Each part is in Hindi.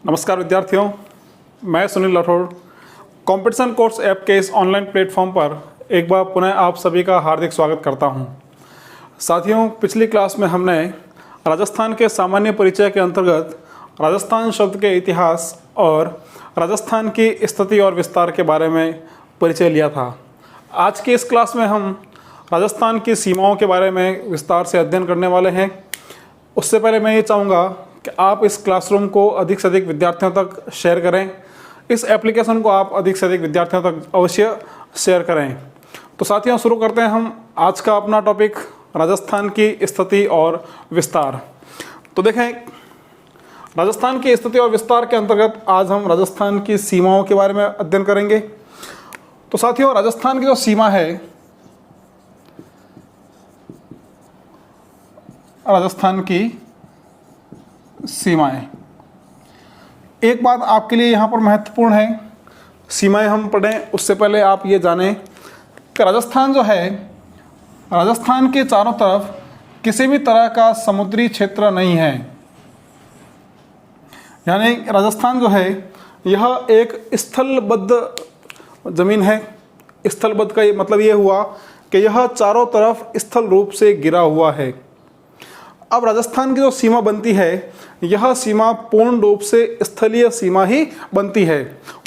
नमस्कार विद्यार्थियों, मैं Sunil Rathore competition course app के इस ऑनलाइन प्लेटफॉर्म पर एक बार पुनः आप सभी का हार्दिक स्वागत करता हूं। साथियों, पिछली क्लास में हमने राजस्थान के सामान्य परिचय के अंतर्गत राजस्थान शब्द के इतिहास और राजस्थान की स्थिति और विस्तार के बारे में परिचय लिया था। आज की इस क्लास में हम राजस्थान की सीमाओं के बारे में विस्तार से अध्ययन करने वाले हैं। उससे पहले मैं ये चाहूँगा कि आप इस क्लासरूम को अधिक से अधिक विद्यार्थियों तक शेयर करें। इस एप्लीकेशन को आप अधिक से अधिक विद्यार्थियों तक अवश्य शेयर करें। तो साथियों, शुरू करते हैं हम आज का अपना टॉपिक, राजस्थान की स्थिति और विस्तार। तो देखें, राजस्थान की स्थिति और विस्तार के अंतर्गत आज हम राजस्थान की सीमाओं के बारे में अध्ययन करेंगे। तो साथियों, राजस्थान की जो सीमा है, राजस्थान की सीमाएं, एक बात आपके लिए यहाँ पर महत्वपूर्ण है। सीमाएं हम पढ़ें उससे पहले आप ये जानें कि राजस्थान जो है, राजस्थान के चारों तरफ किसी भी तरह का समुद्री क्षेत्र नहीं है। यानी राजस्थान जो है यह एक स्थलबद्ध जमीन है। स्थलबद्ध का मतलब ये हुआ कि यह चारों तरफ स्थल रूप से घिरा हुआ है। अब राजस्थान की जो सीमा बनती है, यह सीमा पूर्ण रूप से स्थलीय सीमा ही बनती है।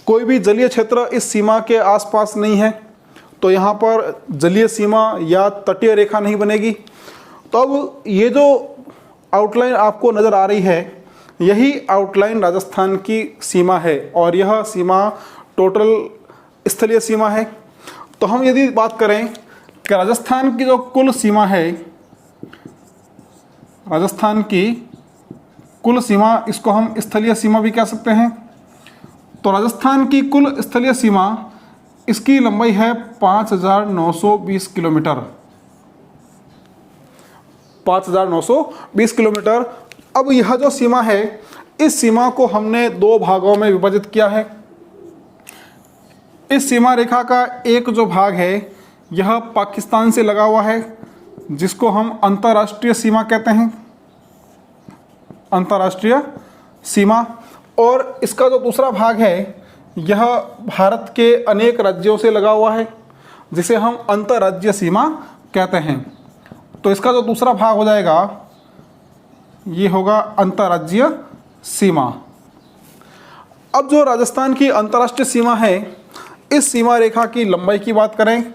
कोई भी जलीय क्षेत्र इस सीमा के आसपास नहीं है, तो यहाँ पर जलीय सीमा या तटीय रेखा नहीं बनेगी। तो अब ये जो आउटलाइन आपको नज़र आ रही है, यही आउटलाइन राजस्थान की सीमा है और यह सीमा टोटल स्थलीय सीमा है। तो हम यदि बात करें कि राजस्थान की जो कुल सीमा है, राजस्थान की कुल सीमा, इसको हम स्थलीय सीमा भी कह सकते हैं। तो राजस्थान की कुल स्थलीय सीमा, इसकी लंबाई है 5,920 किलोमीटर। 5,920 किलोमीटर। अब यह जो सीमा है, इस सीमा को हमने दो भागों में विभाजित किया है। इस सीमा रेखा का एक जो भाग है, यह पाकिस्तान से लगा हुआ है, जिसको हम अंतर्राष्ट्रीय सीमा कहते हैं, अंतर्राष्ट्रीय सीमा। और इसका जो दूसरा भाग है, यह भारत के अनेक राज्यों से लगा हुआ है, जिसे हम अंतर्राज्यीय सीमा कहते हैं। तो इसका जो दूसरा भाग हो जाएगा, ये होगा अंतर्राज्यीय सीमा। अब जो राजस्थान की अंतर्राष्ट्रीय सीमा है, इस सीमा रेखा की लंबाई की बात करें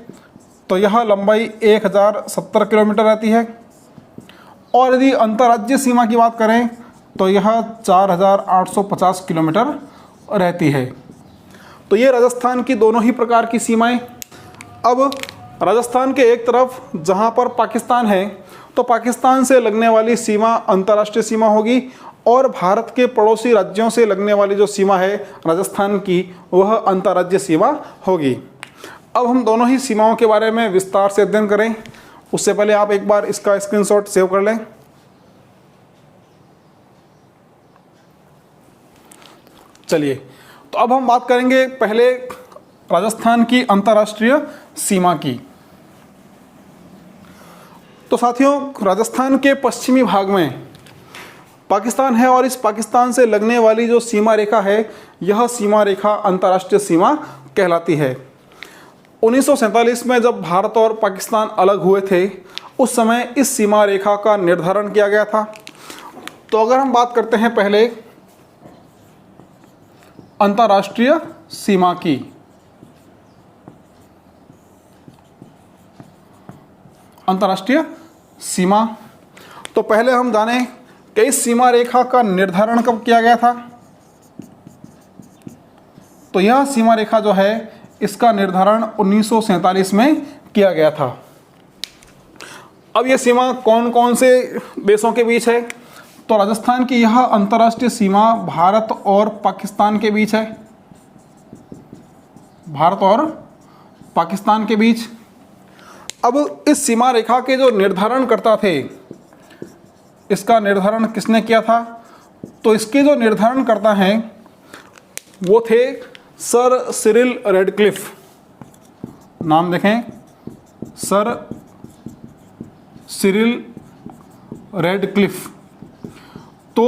तो यह लंबाई 1070 किलोमीटर रहती है। और यदि अंतर्राज्यीय सीमा की बात करें तो यह 4,850 किलोमीटर रहती है। तो ये राजस्थान की दोनों ही प्रकार की सीमाएं। अब राजस्थान के एक तरफ जहां पर पाकिस्तान है, तो पाकिस्तान से लगने वाली सीमा अंतर्राष्ट्रीय सीमा होगी, और भारत के पड़ोसी राज्यों से लगने वाली जो सीमा है राजस्थान की, वह अंतर्राज्यीय सीमा होगी। अब हम दोनों ही सीमाओं के बारे में विस्तार से अध्ययन करें। उससे पहले आप एक बार इसका स्क्रीनशॉट सेव कर लें। चलिए, तो अब हम बात करेंगे पहले राजस्थान की अंतर्राष्ट्रीय सीमा की। तो साथियों, राजस्थान के पश्चिमी भाग में पाकिस्तान है, और इस पाकिस्तान से लगने वाली जो सीमा रेखा है, यह सीमा रेखा अंतर्राष्ट्रीय सीमा कहलाती है। 1947 में जब भारत और पाकिस्तान अलग हुए थे, उस समय इस सीमा रेखा का निर्धारण किया गया था। तो अगर हम बात करते हैं पहले अंतर्राष्ट्रीय सीमा की, अंतर्राष्ट्रीय सीमा, तो पहले हम जानें कि इस सीमा रेखा का निर्धारण कब किया गया था। तो यह सीमा रेखा जो है, इसका निर्धारण 1947 में किया गया था। अब यह सीमा कौन कौन से देशों के बीच है? तो राजस्थान की यह अंतर्राष्ट्रीय सीमा भारत और पाकिस्तान के बीच है, भारत और पाकिस्तान के बीच। अब इस सीमा रेखा के जो निर्धारण करता थे, इसका निर्धारण किसने किया था? तो इसके जो निर्धारण करता हैं वो थे सर सिरिल रेडक्लिफ। नाम देखें, सर सिरिल रेडक्लिफ। तो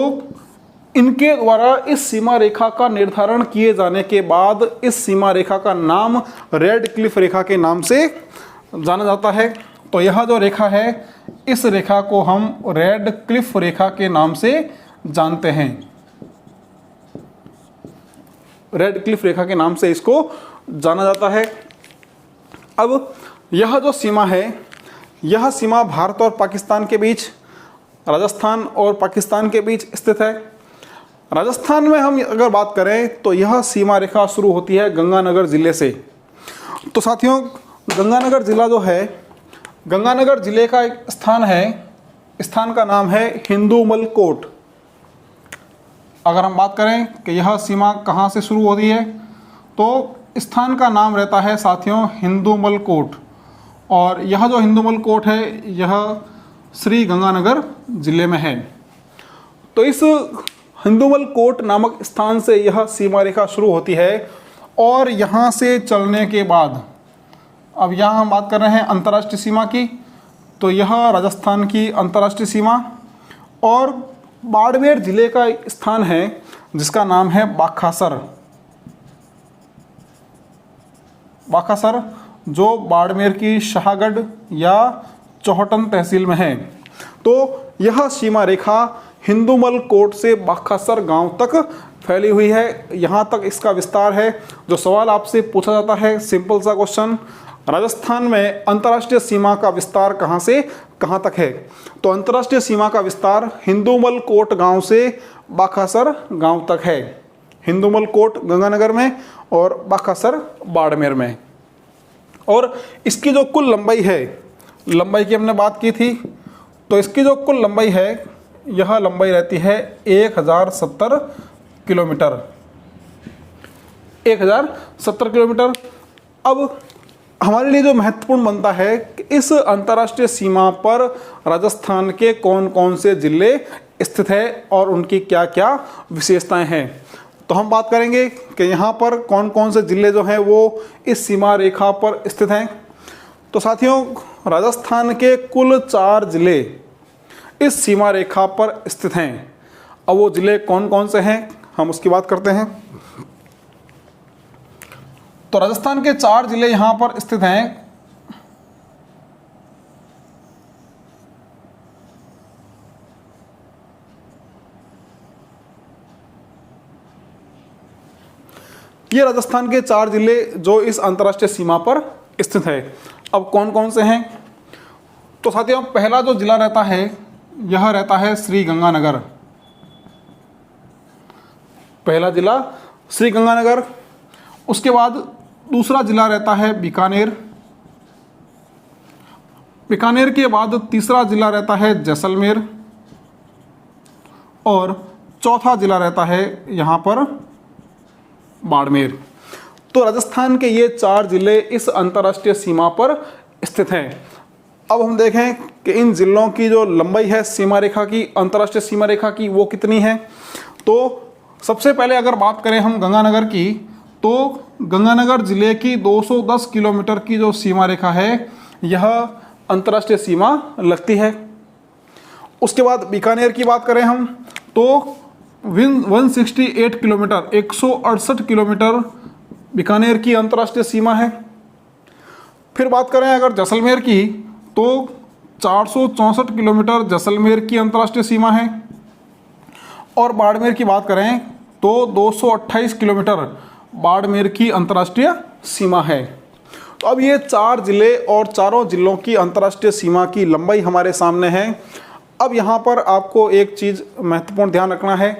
इनके द्वारा इस सीमा रेखा का निर्धारण किए जाने के बाद इस सीमा रेखा का नाम रेड क्लिफ रेखा के नाम से जाना जाता है। तो यह जो रेखा है, इस रेखा को हम रेड क्लिफ रेखा के नाम से जानते हैं। रेड क्लिफ रेखा के नाम से इसको जाना जाता है। अब यह जो सीमा है, यह सीमा भारत और पाकिस्तान के बीच, राजस्थान और पाकिस्तान के बीच स्थित है। राजस्थान में हम अगर बात करें तो यह सीमा रेखा शुरू होती है गंगानगर ज़िले से। तो साथियों, गंगानगर ज़िला जो है, गंगानगर ज़िले का एक स्थान है, स्थान का नाम है हिंदूमल कोट। अगर हम बात करें कि यह सीमा कहाँ से शुरू होती है, तो स्थान का नाम रहता है साथियों हिंदूमल कोट। और यह जो हिंदूमल कोट है, यह श्री गंगानगर ज़िले में है। तो इस हिंदूमल कोट नामक स्थान से यह सीमा रेखा शुरू होती है। और यहाँ से चलने के बाद, अब यहाँ हम बात कर रहे हैं अंतर्राष्ट्रीय सीमा की, तो यह राजस्थान की अंतर्राष्ट्रीय सीमा। और बाड़मेर ज़िले का एक स्थान है जिसका नाम है बाखासर। बाखासर जो बाड़मेर की शाहगढ़ या चौहटन तहसील में है। तो यह सीमा रेखा हिंदूमल कोट से बाखासर गांव तक फैली हुई है। यहाँ तक इसका विस्तार है। जो सवाल आपसे पूछा जाता है, सिंपल सा क्वेश्चन, राजस्थान में अंतर्राष्ट्रीय सीमा का विस्तार कहाँ से कहाँ तक है? तो अंतर्राष्ट्रीय सीमा का विस्तार हिंदूमल कोट गांव से बाखासर गांव तक है। हिंदूमल कोट गंगानगर में और बाखासर बाड़मेर में। और इसकी जो कुल लंबाई है, लंबाई की हमने बात की थी, तो इसकी जो कुल लंबाई है, यह लंबाई रहती है 1070 किलोमीटर। 1070 किलोमीटर। अब हमारे लिए जो महत्वपूर्ण बनता है कि इस अंतर्राष्ट्रीय सीमा पर राजस्थान के कौन कौन से जिले स्थित है और उनकी क्या क्या विशेषताएं हैं। तो हम बात करेंगे कि यहाँ पर कौन कौन से जिले जो हैं वो इस सीमा रेखा पर स्थित हैं। तो साथियों, राजस्थान के कुल 4 जिले इस सीमा रेखा पर स्थित हैं। अब वो जिले कौन कौन से हैं, हम उसकी बात करते हैं। तो राजस्थान के 4 जिले यहाँ पर स्थित हैं। ये राजस्थान के 4 जिले जो इस अंतर्राष्ट्रीय सीमा पर स्थित है। अब कौन कौन से हैं? तो साथियों, पहला जो जिला रहता है, यह रहता है श्री गंगानगर। पहला जिला श्री गंगानगर। उसके बाद दूसरा जिला रहता है बीकानेर। बीकानेर के बाद तीसरा जिला रहता है जैसलमेर। और चौथा जिला रहता है यहाँ पर बाड़मेर। तो राजस्थान के ये 4 जिले इस अंतर्राष्ट्रीय सीमा पर स्थित हैं। अब हम देखें कि इन जिलों की जो लंबाई है सीमा रेखा की, अंतर्राष्ट्रीय सीमा रेखा की, वो कितनी है। तो सबसे पहले अगर बात करें हम गंगानगर की, तो गंगानगर जिले की 210 किलोमीटर की जो सीमा रेखा है, यह अंतर्राष्ट्रीय सीमा लगती है। उसके बाद बीकानेर की बात करें हम, तो 168 किलोमीटर, 168 किलोमीटर बीकानेर की अंतर्राष्ट्रीय सीमा है। फिर बात करें अगर जैसलमेर की, तो 464 किलोमीटर जैसलमेर की अंतर्राष्ट्रीय सीमा है। और बाड़मेर की बात करें तो 228 किलोमीटर बाड़मेर की अंतर्राष्ट्रीय सीमा है। तो अब ये 4 जिले और चारों जिलों की अंतर्राष्ट्रीय सीमा की लंबाई हमारे सामने है। अब यहाँ पर आपको एक चीज़ महत्वपूर्ण ध्यान रखना है।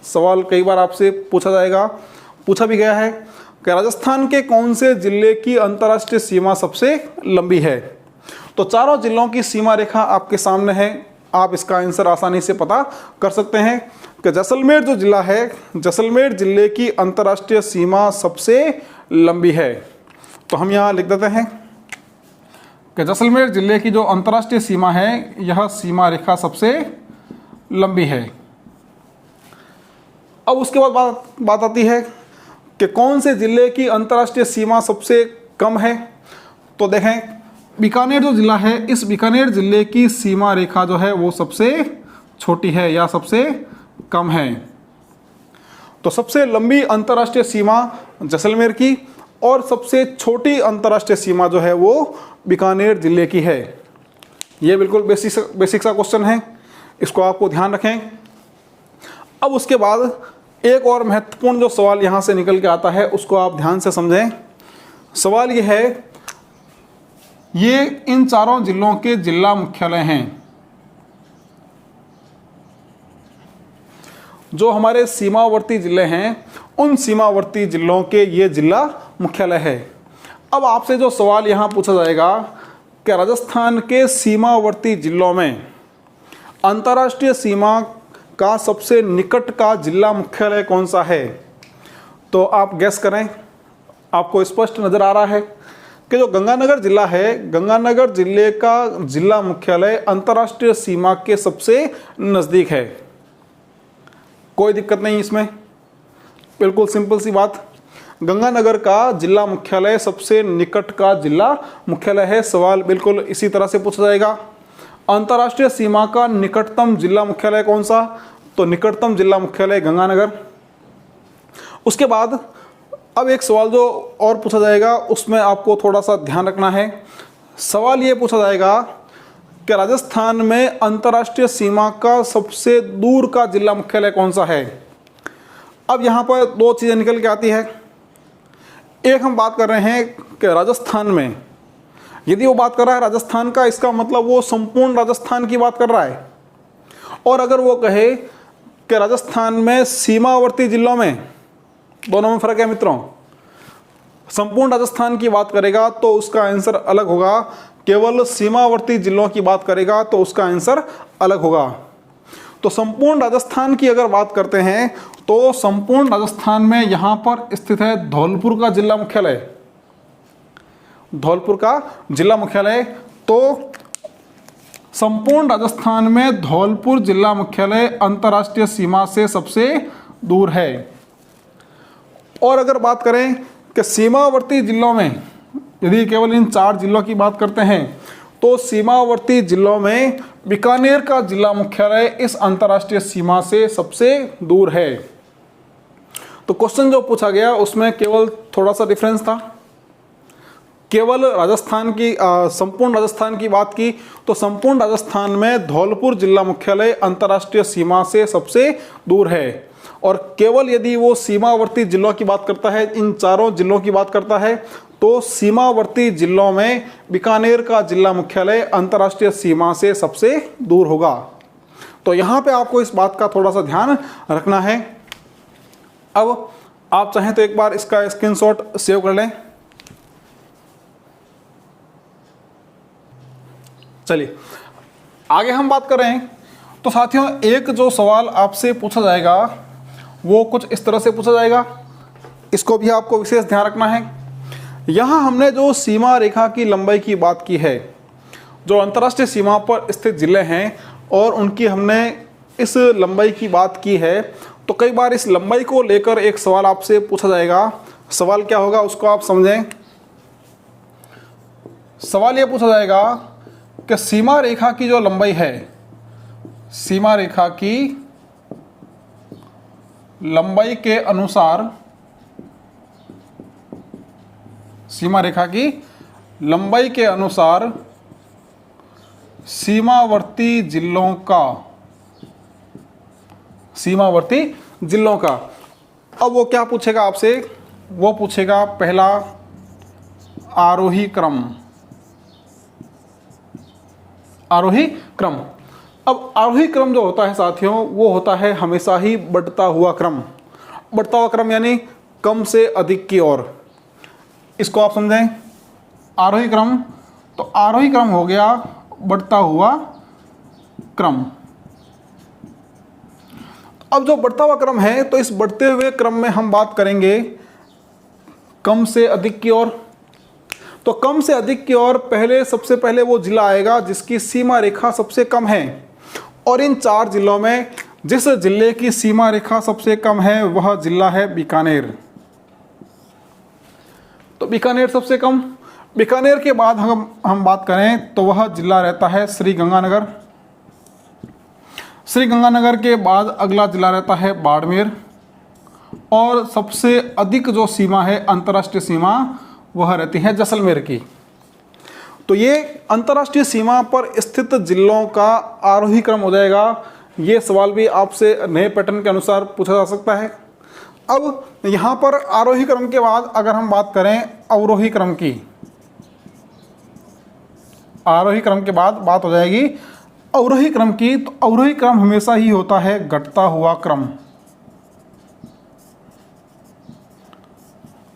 सवाल कई बार आपसे पूछा भी गया है कि राजस्थान के कौन से जिले की अंतर्राष्ट्रीय सीमा सबसे लंबी है। तो चारों जिलों की सीमा रेखा आपके सामने है। आप इसका आंसर आसानी से पता कर सकते हैं कि जैसलमेर जो जिला है, जैसलमेर जिले की अंतर्राष्ट्रीय सीमा सबसे लंबी है। तो हम यहाँ लिख देते हैं कि जैसलमेर जिले की जो अंतर्राष्ट्रीय सीमा है, यह सीमा रेखा सबसे लंबी है। अब उसके बाद बात आती है कि कौन से जिले की अंतर्राष्ट्रीय सीमा सबसे कम है। तो देखें, बीकानेर जो जिला है, इस बीकानेर जिले की सीमा रेखा जो है वो सबसे छोटी है या सबसे कम है। तो सबसे लंबी अंतर्राष्ट्रीय सीमा जैसलमेर की और सबसे छोटी अंतर्राष्ट्रीय सीमा जो है वो बीकानेर जिले की है। ये बिल्कुल बेसिक सा क्वेश्चन है, इसको आपको ध्यान रखें। अब उसके बाद एक और महत्वपूर्ण जो सवाल यहाँ से निकल के आता है उसको आप ध्यान से समझें। सवाल ये है, ये इन चारों जिलों के जिला मुख्यालय हैं। जो हमारे सीमावर्ती जिले हैं उन सीमावर्ती जिलों के ये जिला मुख्यालय है। अब आपसे जो सवाल यहाँ पूछा जाएगा कि राजस्थान के सीमावर्ती जिलों में अंतर्राष्ट्रीय सीमा का सबसे निकट का जिला मुख्यालय कौन सा है, तो आप गैस करें। आपको स्पष्ट नज़र आ रहा है कि जो गंगानगर जिला है, गंगानगर जिले का जिला मुख्यालय अंतर्राष्ट्रीय सीमा के सबसे नज़दीक है। कोई दिक्कत नहीं इसमें, बिल्कुल सिंपल सी बात। गंगानगर का जिला मुख्यालय सबसे निकट का जिला मुख्यालय है। सवाल बिल्कुल इसी तरह से पूछा जाएगा। अंतर्राष्ट्रीय सीमा का निकटतम जिला मुख्यालय कौन सा, तो निकटतम जिला मुख्यालय गंगानगर। उसके बाद अब एक सवाल जो और पूछा जाएगा उसमें आपको थोड़ा सा ध्यान रखना है। सवाल ये पूछा जाएगा कि राजस्थान में अंतर्राष्ट्रीय सीमा का सबसे दूर का जिला मुख्यालय कौन सा है। अब यहाँ पर दो चीज़ें निकल के आती है। एक हम बात कर रहे हैं कि राजस्थान में, यदि वो बात कर रहा है राजस्थान का, इसका मतलब वो संपूर्ण राजस्थान की बात कर रहा है। और अगर वो कहे कि राजस्थान में सीमावर्ती जिलों में, दोनों में फ़र्क है मित्रों। संपूर्ण राजस्थान की बात करेगा तो उसका आंसर अलग होगा, केवल सीमावर्ती जिलों की बात करेगा तो उसका आंसर अलग होगा। तो संपूर्ण राजस्थान की अगर बात करते हैं तो संपूर्ण राजस्थान में यहाँ पर स्थित है धौलपुर का जिला मुख्यालय। धौलपुर का जिला मुख्यालय, तो संपूर्ण राजस्थान में धौलपुर जिला मुख्यालय अंतर्राष्ट्रीय सीमा से सबसे दूर है। और अगर बात करें कि सीमावर्ती जिलों में, यदि केवल इन 4 जिलों की बात करते हैं तो सीमावर्ती जिलों में बीकानेर का जिला मुख्यालय इस अंतर्राष्ट्रीय सीमा से सबसे दूर है। तो क्वेश्चन जो पूछा गया उसमें केवल थोड़ा सा डिफरेंस था। केवल राजस्थान की संपूर्ण राजस्थान की बात की तो संपूर्ण राजस्थान में धौलपुर जिला मुख्यालय अंतर्राष्ट्रीय सीमा से सबसे दूर है। और केवल यदि वो सीमावर्ती जिलों की बात करता है, इन 4 जिलों की बात करता है, तो सीमावर्ती जिलों में बीकानेर का जिला मुख्यालय अंतर्राष्ट्रीय सीमा से सबसे दूर होगा। तो यहाँ पे आपको इस बात का थोड़ा सा ध्यान रखना है। अब आप चाहें तो एक बार इसका स्क्रीनशॉट सेव कर लें। चलिए आगे हम बात कर रहे हैं। तो साथियों, एक जो सवाल आपसे पूछा जाएगा वो कुछ इस तरह से पूछा जाएगा, इसको भी आपको विशेष ध्यान रखना है। यहाँ हमने जो सीमा रेखा की लंबाई की बात की है, जो अंतर्राष्ट्रीय सीमा पर स्थित जिले हैं और उनकी हमने इस लंबाई की बात की है, तो कई बार इस लंबाई को लेकर एक सवाल आपसे पूछा जाएगा। सवाल क्या होगा उसको आप समझें। सवाल ये पूछा जाएगा कि सीमा रेखा की जो लंबाई है, सीमा रेखा की लंबाई के अनुसार, सीमा रेखा की लंबाई के अनुसार सीमावर्ती जिलों का, सीमावर्ती जिलों का। अब वो क्या पूछेगा आपसे, वो पूछेगा पहला आरोही क्रम, आरोही क्रम। अब आरोही क्रम जो होता है साथियों, वो होता है हमेशा ही बढ़ता हुआ क्रम। बढ़ता हुआ क्रम यानी कम से अधिक की ओर, इसको आप समझें। आरोही क्रम, तो आरोही क्रम हो गया बढ़ता हुआ क्रम। अब जो बढ़ता हुआ क्रम है, तो इस बढ़ते हुए क्रम में हम बात करेंगे कम से अधिक की ओर। तो कम से अधिक की ओर पहले, सबसे पहले वो जिला आएगा जिसकी सीमा रेखा सबसे कम है। और इन 4 जिलों में जिस जिले की सीमा रेखा सबसे कम है वह जिला है बीकानेर। तो बीकानेर सबसे कम। बीकानेर के बाद हम बात करें तो वह जिला रहता है श्री गंगानगर। श्री गंगानगर के बाद अगला जिला रहता है बाड़मेर। और सबसे अधिक जो सीमा है अंतर्राष्ट्रीय सीमा वह रहती है जैसलमेर की। तो ये अंतर्राष्ट्रीय सीमा पर स्थित जिलों का आरोही क्रम हो जाएगा। ये सवाल भी आपसे नए पैटर्न के अनुसार पूछा जा सकता है। अब यहाँ पर आरोही क्रम के बाद अगर हम बात करें अवरोही क्रम की, आरोही क्रम के बाद बात हो जाएगी अवरोही क्रम की। तो अवरोही क्रम हमेशा ही होता है घटता हुआ क्रम,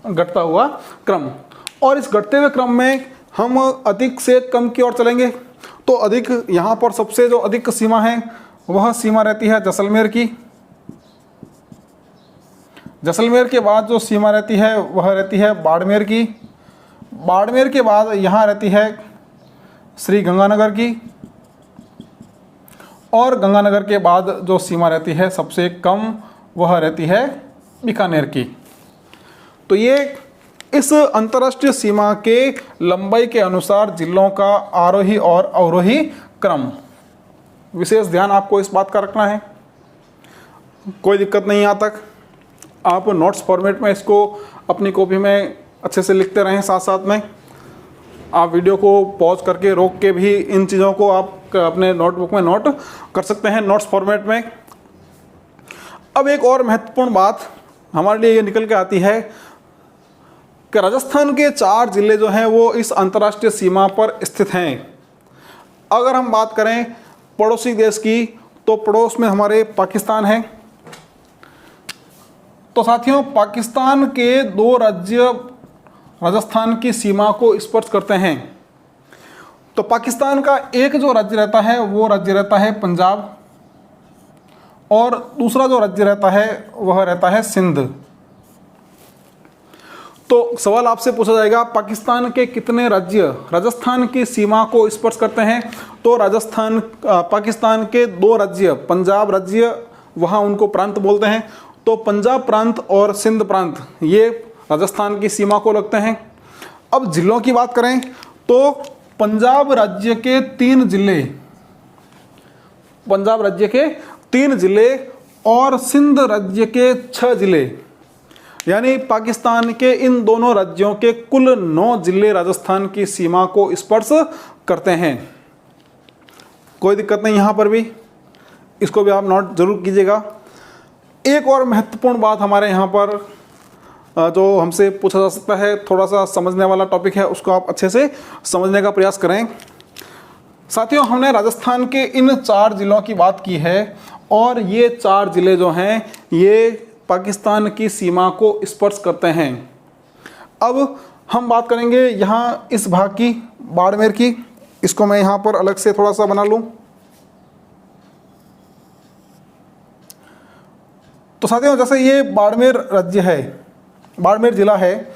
घटता हुआ क्रम। और इस घटते हुए क्रम में हम अधिक से कम की ओर चलेंगे। तो अधिक, यहाँ पर सबसे जो अधिक सीमा है वह सीमा रहती है जैसलमेर की। जैसलमेर के बाद जो सीमा रहती है वह रहती है बाड़मेर की। बाड़मेर के बाद यहाँ रहती है श्री गंगानगर की। और गंगानगर के बाद जो सीमा रहती है सबसे कम वह रहती है बीकानेर की। तो ये इस अंतर्राष्ट्रीय सीमा के लंबाई के अनुसार जिलों का आरोही और अवरोही क्रम। विशेष ध्यान आपको इस बात का रखना है, कोई दिक्कत नहीं यहाँ तक। आप नोट्स फॉर्मेट में इसको अपनी कॉपी में अच्छे से लिखते रहें। साथ साथ में आप वीडियो को पॉज करके रोक के भी इन चीज़ों को आप अपने नोटबुक में नोट कर सकते हैं नोट्स फॉर्मेट में। अब एक और महत्वपूर्ण बात हमारे लिए ये निकल के आती है कि राजस्थान के 4 जिले जो हैं वो इस अंतर्राष्ट्रीय सीमा पर स्थित हैं। अगर हम बात करें पड़ोसी देश की, तो पड़ोस में हमारे पाकिस्तान है। तो साथियों, पाकिस्तान के 2 राज्य राजस्थान की सीमा को स्पर्श करते हैं। तो पाकिस्तान का एक जो राज्य रहता है वो राज्य रहता है पंजाब, और दूसरा जो राज्य रहता है वह रहता है सिंध। तो सवाल आपसे पूछा जाएगा पाकिस्तान के कितने राज्य राजस्थान की सीमा को स्पर्श करते हैं। तो पाकिस्तान के 2 राज्य, पंजाब राज्य, वहाँ उनको प्रांत बोलते हैं। तो पंजाब प्रांत और सिंध प्रांत ये राजस्थान की सीमा को लगते हैं। अब जिलों की बात करें तो पंजाब राज्य के 3 जिले, पंजाब राज्य के 3 जिले और सिंध राज्य के 6 जिले, यानी पाकिस्तान के इन दोनों राज्यों के कुल 9 जिले राजस्थान की सीमा को स्पर्श करते हैं। कोई दिक्कत नहीं यहाँ पर भी, इसको भी आप नोट जरूर कीजिएगा। एक और महत्वपूर्ण बात हमारे यहाँ पर जो हमसे पूछा जा सकता है, थोड़ा सा समझने वाला टॉपिक है, उसको आप अच्छे से समझने का प्रयास करें। साथियों, हमने राजस्थान के इन 4 जिलों की बात की है और ये 4 जिले जो हैं ये पाकिस्तान की सीमा को स्पर्श करते हैं। अब हम बात करेंगे यहाँ इस भाग की, बाड़मेर की। इसको मैं यहाँ पर अलग से थोड़ा सा बना लूँ। तो साथियों, जैसे ये बाड़मेर राज्य है, बाड़मेर जिला है,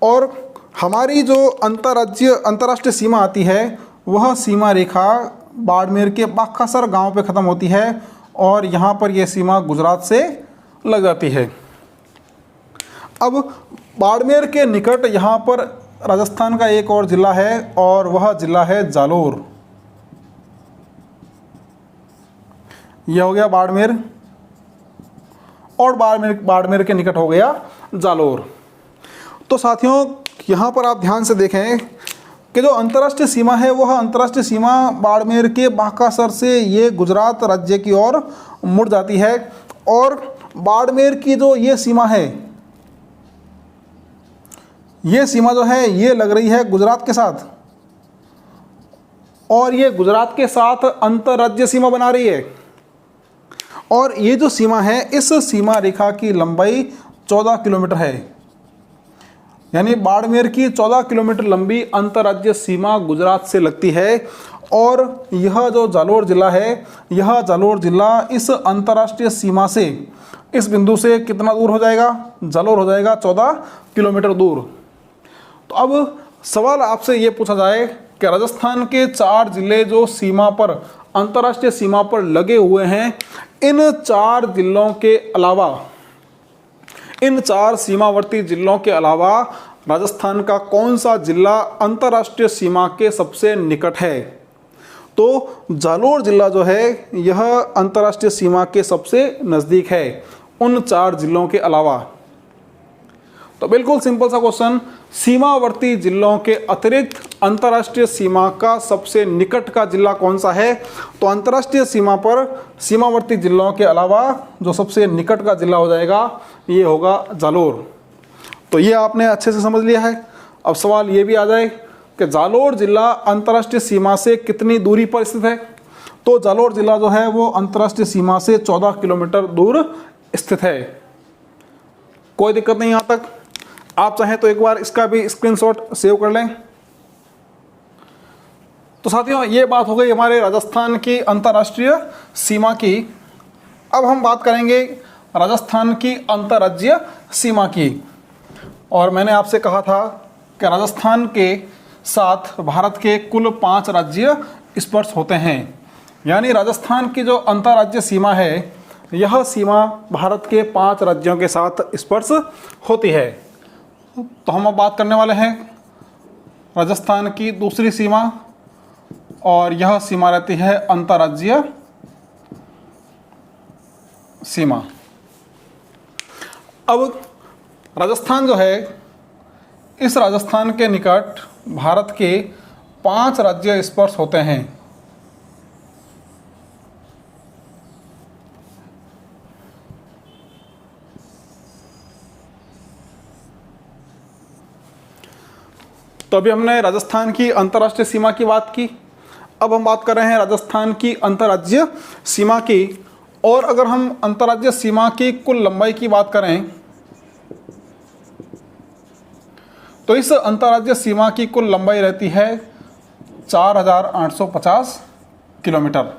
और हमारी जो अंतर्राष्ट्रीय सीमा आती है वह सीमा रेखा बाड़मेर के बाखासर गांव पे ख़त्म होती है और यहाँ पर यह सीमा गुजरात से लग जाती है। अब बाड़मेर के निकट यहाँ पर राजस्थान का एक और ज़िला है और वह ज़िला है जालोर। यह हो गया बाड़मेर, और बाड़मेर के निकट हो गया जालोर। तो साथियों, यहाँ पर आप ध्यान से देखें कि जो अंतर्राष्ट्रीय सीमा है वह अंतर्राष्ट्रीय सीमा बाड़मेर के बाकासर से ये गुजरात राज्य की ओर मुड़ जाती है, और बाड़मेर की जो ये सीमा है, ये सीमा जो है ये लग रही है गुजरात के साथ, और ये गुजरात के साथ अंतर्राज्यीय सीमा बना रही है। और ये जो सीमा है, इस सीमा रेखा की लंबाई 14 किलोमीटर है, यानी बाड़मेर की 14 किलोमीटर लंबी अंतर्राज्यीय सीमा गुजरात से लगती है। और यह जो जालोर जिला है, यह जालोर जिला इस अंतर्राष्ट्रीय सीमा से, इस बिंदु से कितना दूर हो जाएगा? जालोर हो जाएगा 14 किलोमीटर दूर। तो अब सवाल आपसे ये पूछा जाए कि राजस्थान के 4 जिले जो सीमा पर, अंतर्राष्ट्रीय सीमा पर लगे हुए हैं, इन 4 जिलों के अलावा, इन 4 सीमावर्ती जिलों के अलावा राजस्थान का कौन सा जिला अंतर्राष्ट्रीय सीमा के सबसे निकट है? तो जालोर जिला जो है यह अंतर्राष्ट्रीय सीमा के सबसे नज़दीक है, उन 4 जिलों के अलावा। तो बिल्कुल सिंपल सा क्वेश्चन, सीमावर्ती जिलों के अतिरिक्त अंतर्राष्ट्रीय सीमा का सबसे निकट का जिला कौन सा है? तो अंतर्राष्ट्रीय सीमा पर सीमावर्ती जिलों के अलावा जो सबसे निकट का जिला हो जाएगा ये होगा जालोर। तो ये आपने अच्छे से समझ लिया है। अब सवाल ये भी आ जाए कि जालोर जिला अंतर्राष्ट्रीय सीमा से कितनी दूरी पर स्थित है? तो जालोर जिला जो है वो अंतर्राष्ट्रीय सीमा से 14 किलोमीटर दूर स्थित है। कोई दिक्कत नहीं यहाँ तक। आप चाहें तो एक बार इसका भी स्क्रीनशॉट सेव कर लें। तो साथियों ये बात हो गई हमारे राजस्थान की अंतर्राष्ट्रीय सीमा की। अब हम बात करेंगे राजस्थान की अंतर्राज्यीय सीमा की। और मैंने आपसे कहा था कि राजस्थान के साथ भारत के कुल 5 राज्य स्पर्श होते हैं। यानी राजस्थान की जो अंतर्राज्यीय सीमा है यह सीमा भारत के 5 राज्यों के साथ स्पर्श होती है। तो हम अब बात करने वाले हैं राजस्थान की दूसरी सीमा, और यह सीमा रहती है अंतर्राज्यीय सीमा। अब राजस्थान जो है, इस राजस्थान के निकट भारत के 5 राज्य स्पर्श होते हैं। तो अभी हमने राजस्थान की अंतर्राष्ट्रीय सीमा की बात की। अब हम बात कर रहे हैं राजस्थान की अंतर्राज्यीय सीमा की। और अगर हम अंतर्राज्यीय सीमा की कुल लंबाई की बात करें तो इस अंतर्राज्यीय सीमा की कुल लंबाई रहती है 4850 किलोमीटर।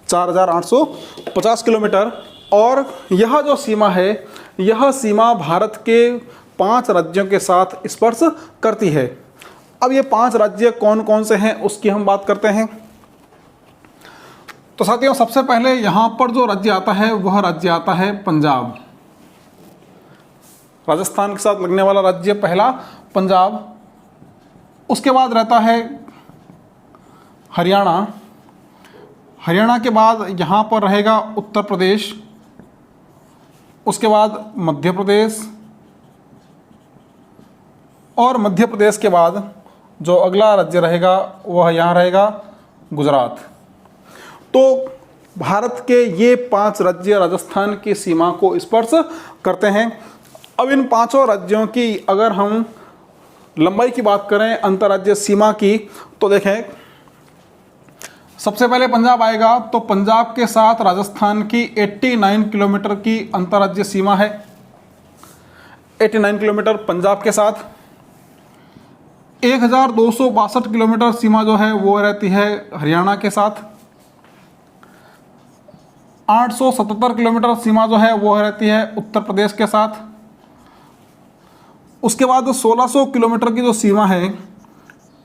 4850 किलोमीटर। और यह जो सीमा है यह सीमा भारत के 5 राज्यों के साथ स्पर्श करती है। अब ये 5 राज्य कौन कौन से हैं उसकी हम बात करते हैं। तो साथियों सबसे पहले यहाँ पर जो राज्य आता है वह राज्य आता है पंजाब। राजस्थान के साथ लगने वाला राज्य पहला पंजाब। उसके बाद रहता है हरियाणा। हरियाणा के बाद यहाँ पर रहेगा उत्तर प्रदेश। उसके बाद मध्य प्रदेश। और मध्य प्रदेश के बाद जो अगला राज्य रहेगा वह यहाँ रहेगा गुजरात। तो भारत के ये 5 राज्य राजस्थान की सीमा को स्पर्श करते हैं। अब इन 5 राज्यों की अगर हम लंबाई की बात करें अंतर्राज्यीय सीमा की, तो देखें सबसे पहले पंजाब आएगा। तो पंजाब के साथ राजस्थान की 89 किलोमीटर की अंतर्राज्यीय सीमा है। 89 किलोमीटर पंजाब के साथ। 1262 किलोमीटर सीमा जो है वो रहती है हरियाणा के साथ। 877 किलोमीटर सीमा जो है वो रहती है उत्तर प्रदेश के साथ। उसके बाद 1600 किलोमीटर की जो सीमा है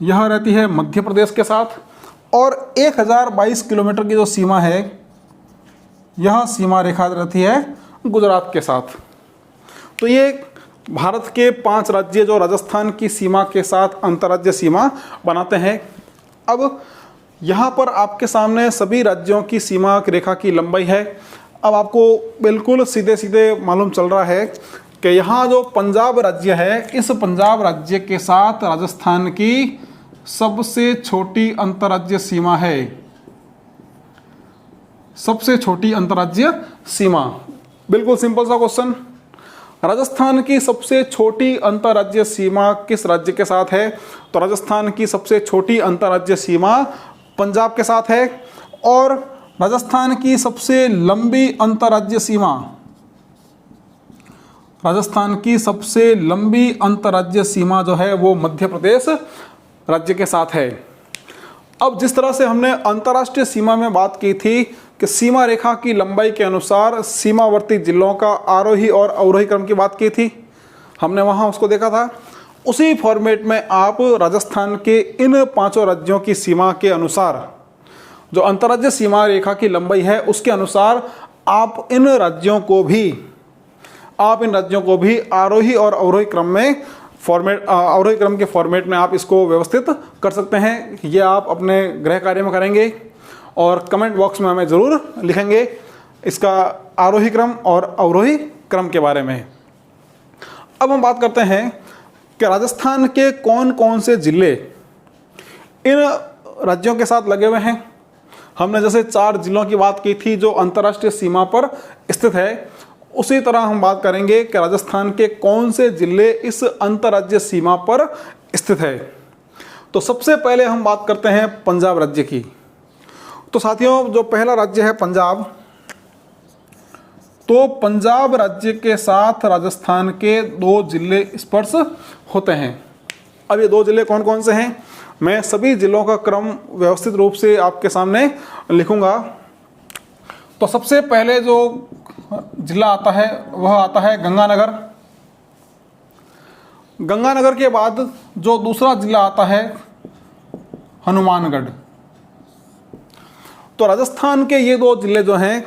यह रहती है मध्य प्रदेश के साथ। और 1022 किलोमीटर की जो सीमा है यह सीमा रेखा रहती है गुजरात के साथ। तो ये भारत के 5 राज्य जो राजस्थान की सीमा के साथ अंतर्राज्यीय सीमा बनाते हैं। अब यहाँ पर आपके सामने सभी राज्यों की सीमा रेखा की लंबाई है। अब आपको बिल्कुल सीधे सीधे मालूम चल रहा है कि यहाँ जो पंजाब राज्य है इस पंजाब राज्य के साथ राजस्थान की सबसे छोटी अंतर्राज्यीय सीमा है। सबसे छोटी अंतर्राज्यीय सीमा। बिल्कुल सिंपल सा क्वेश्चन। राजस्थान की सबसे छोटी अंतर्राज्यीय सीमा किस राज्य के साथ है? तो राजस्थान की सबसे छोटी अंतर्राज्यीय सीमा पंजाब के साथ है। और राजस्थान की सबसे लंबी अंतर्राज्यीय सीमा, राजस्थान की सबसे लंबी अंतर्राज्यीय सीमा जो है वो मध्य प्रदेश राज्य के साथ है। अब जिस तरह से हमने अंतर्राष्ट्रीय सीमा में बात की थी कि सीमा रेखा की लंबाई के अनुसार सीमावर्ती जिलों का आरोही और अवरोही क्रम की बात की थी, हमने वहाँ उसको देखा था। उसी फॉर्मेट में आप राजस्थान के इन 5 राज्यों की सीमा के अनुसार जो अंतर्राज्यीय सीमा रेखा की लंबाई है उसके अनुसार आप इन राज्यों को भी आरोही और अवरोही क्रम में अवरोही क्रम के फॉर्मेट में आप इसको व्यवस्थित कर सकते हैं। ये आप अपने गृह कार्य में करेंगे और कमेंट बॉक्स में हमें ज़रूर लिखेंगे। इसका आरोही क्रम और अवरोही क्रम के बारे में। अब हम बात करते हैं कि राजस्थान के कौन कौन से जिले इन राज्यों के साथ लगे हुए हैं। हमने जैसे 4 जिलों की बात की थी जो अंतर्राष्ट्रीय सीमा पर स्थित है, उसी तरह हम बात करेंगे कि राजस्थान के कौन से जिले इस अंतर्राज्यीय सीमा पर स्थित है। तो सबसे पहले हम बात करते हैं पंजाब राज्य की। तो साथियों, जो पहला राज्य है पंजाब, तो पंजाब राज्य के साथ राजस्थान के 2 जिले स्पर्श होते हैं। अब ये 2 जिले कौन कौन से हैं, मैं सभी जिलों का क्रम व्यवस्थित रूप से आपके सामने लिखूंगा। तो सबसे पहले जो जिला आता है वह आता है गंगानगर। गंगानगर के बाद जो दूसरा जिला आता है हनुमानगढ़। तो राजस्थान के ये 2 जिले जो हैं,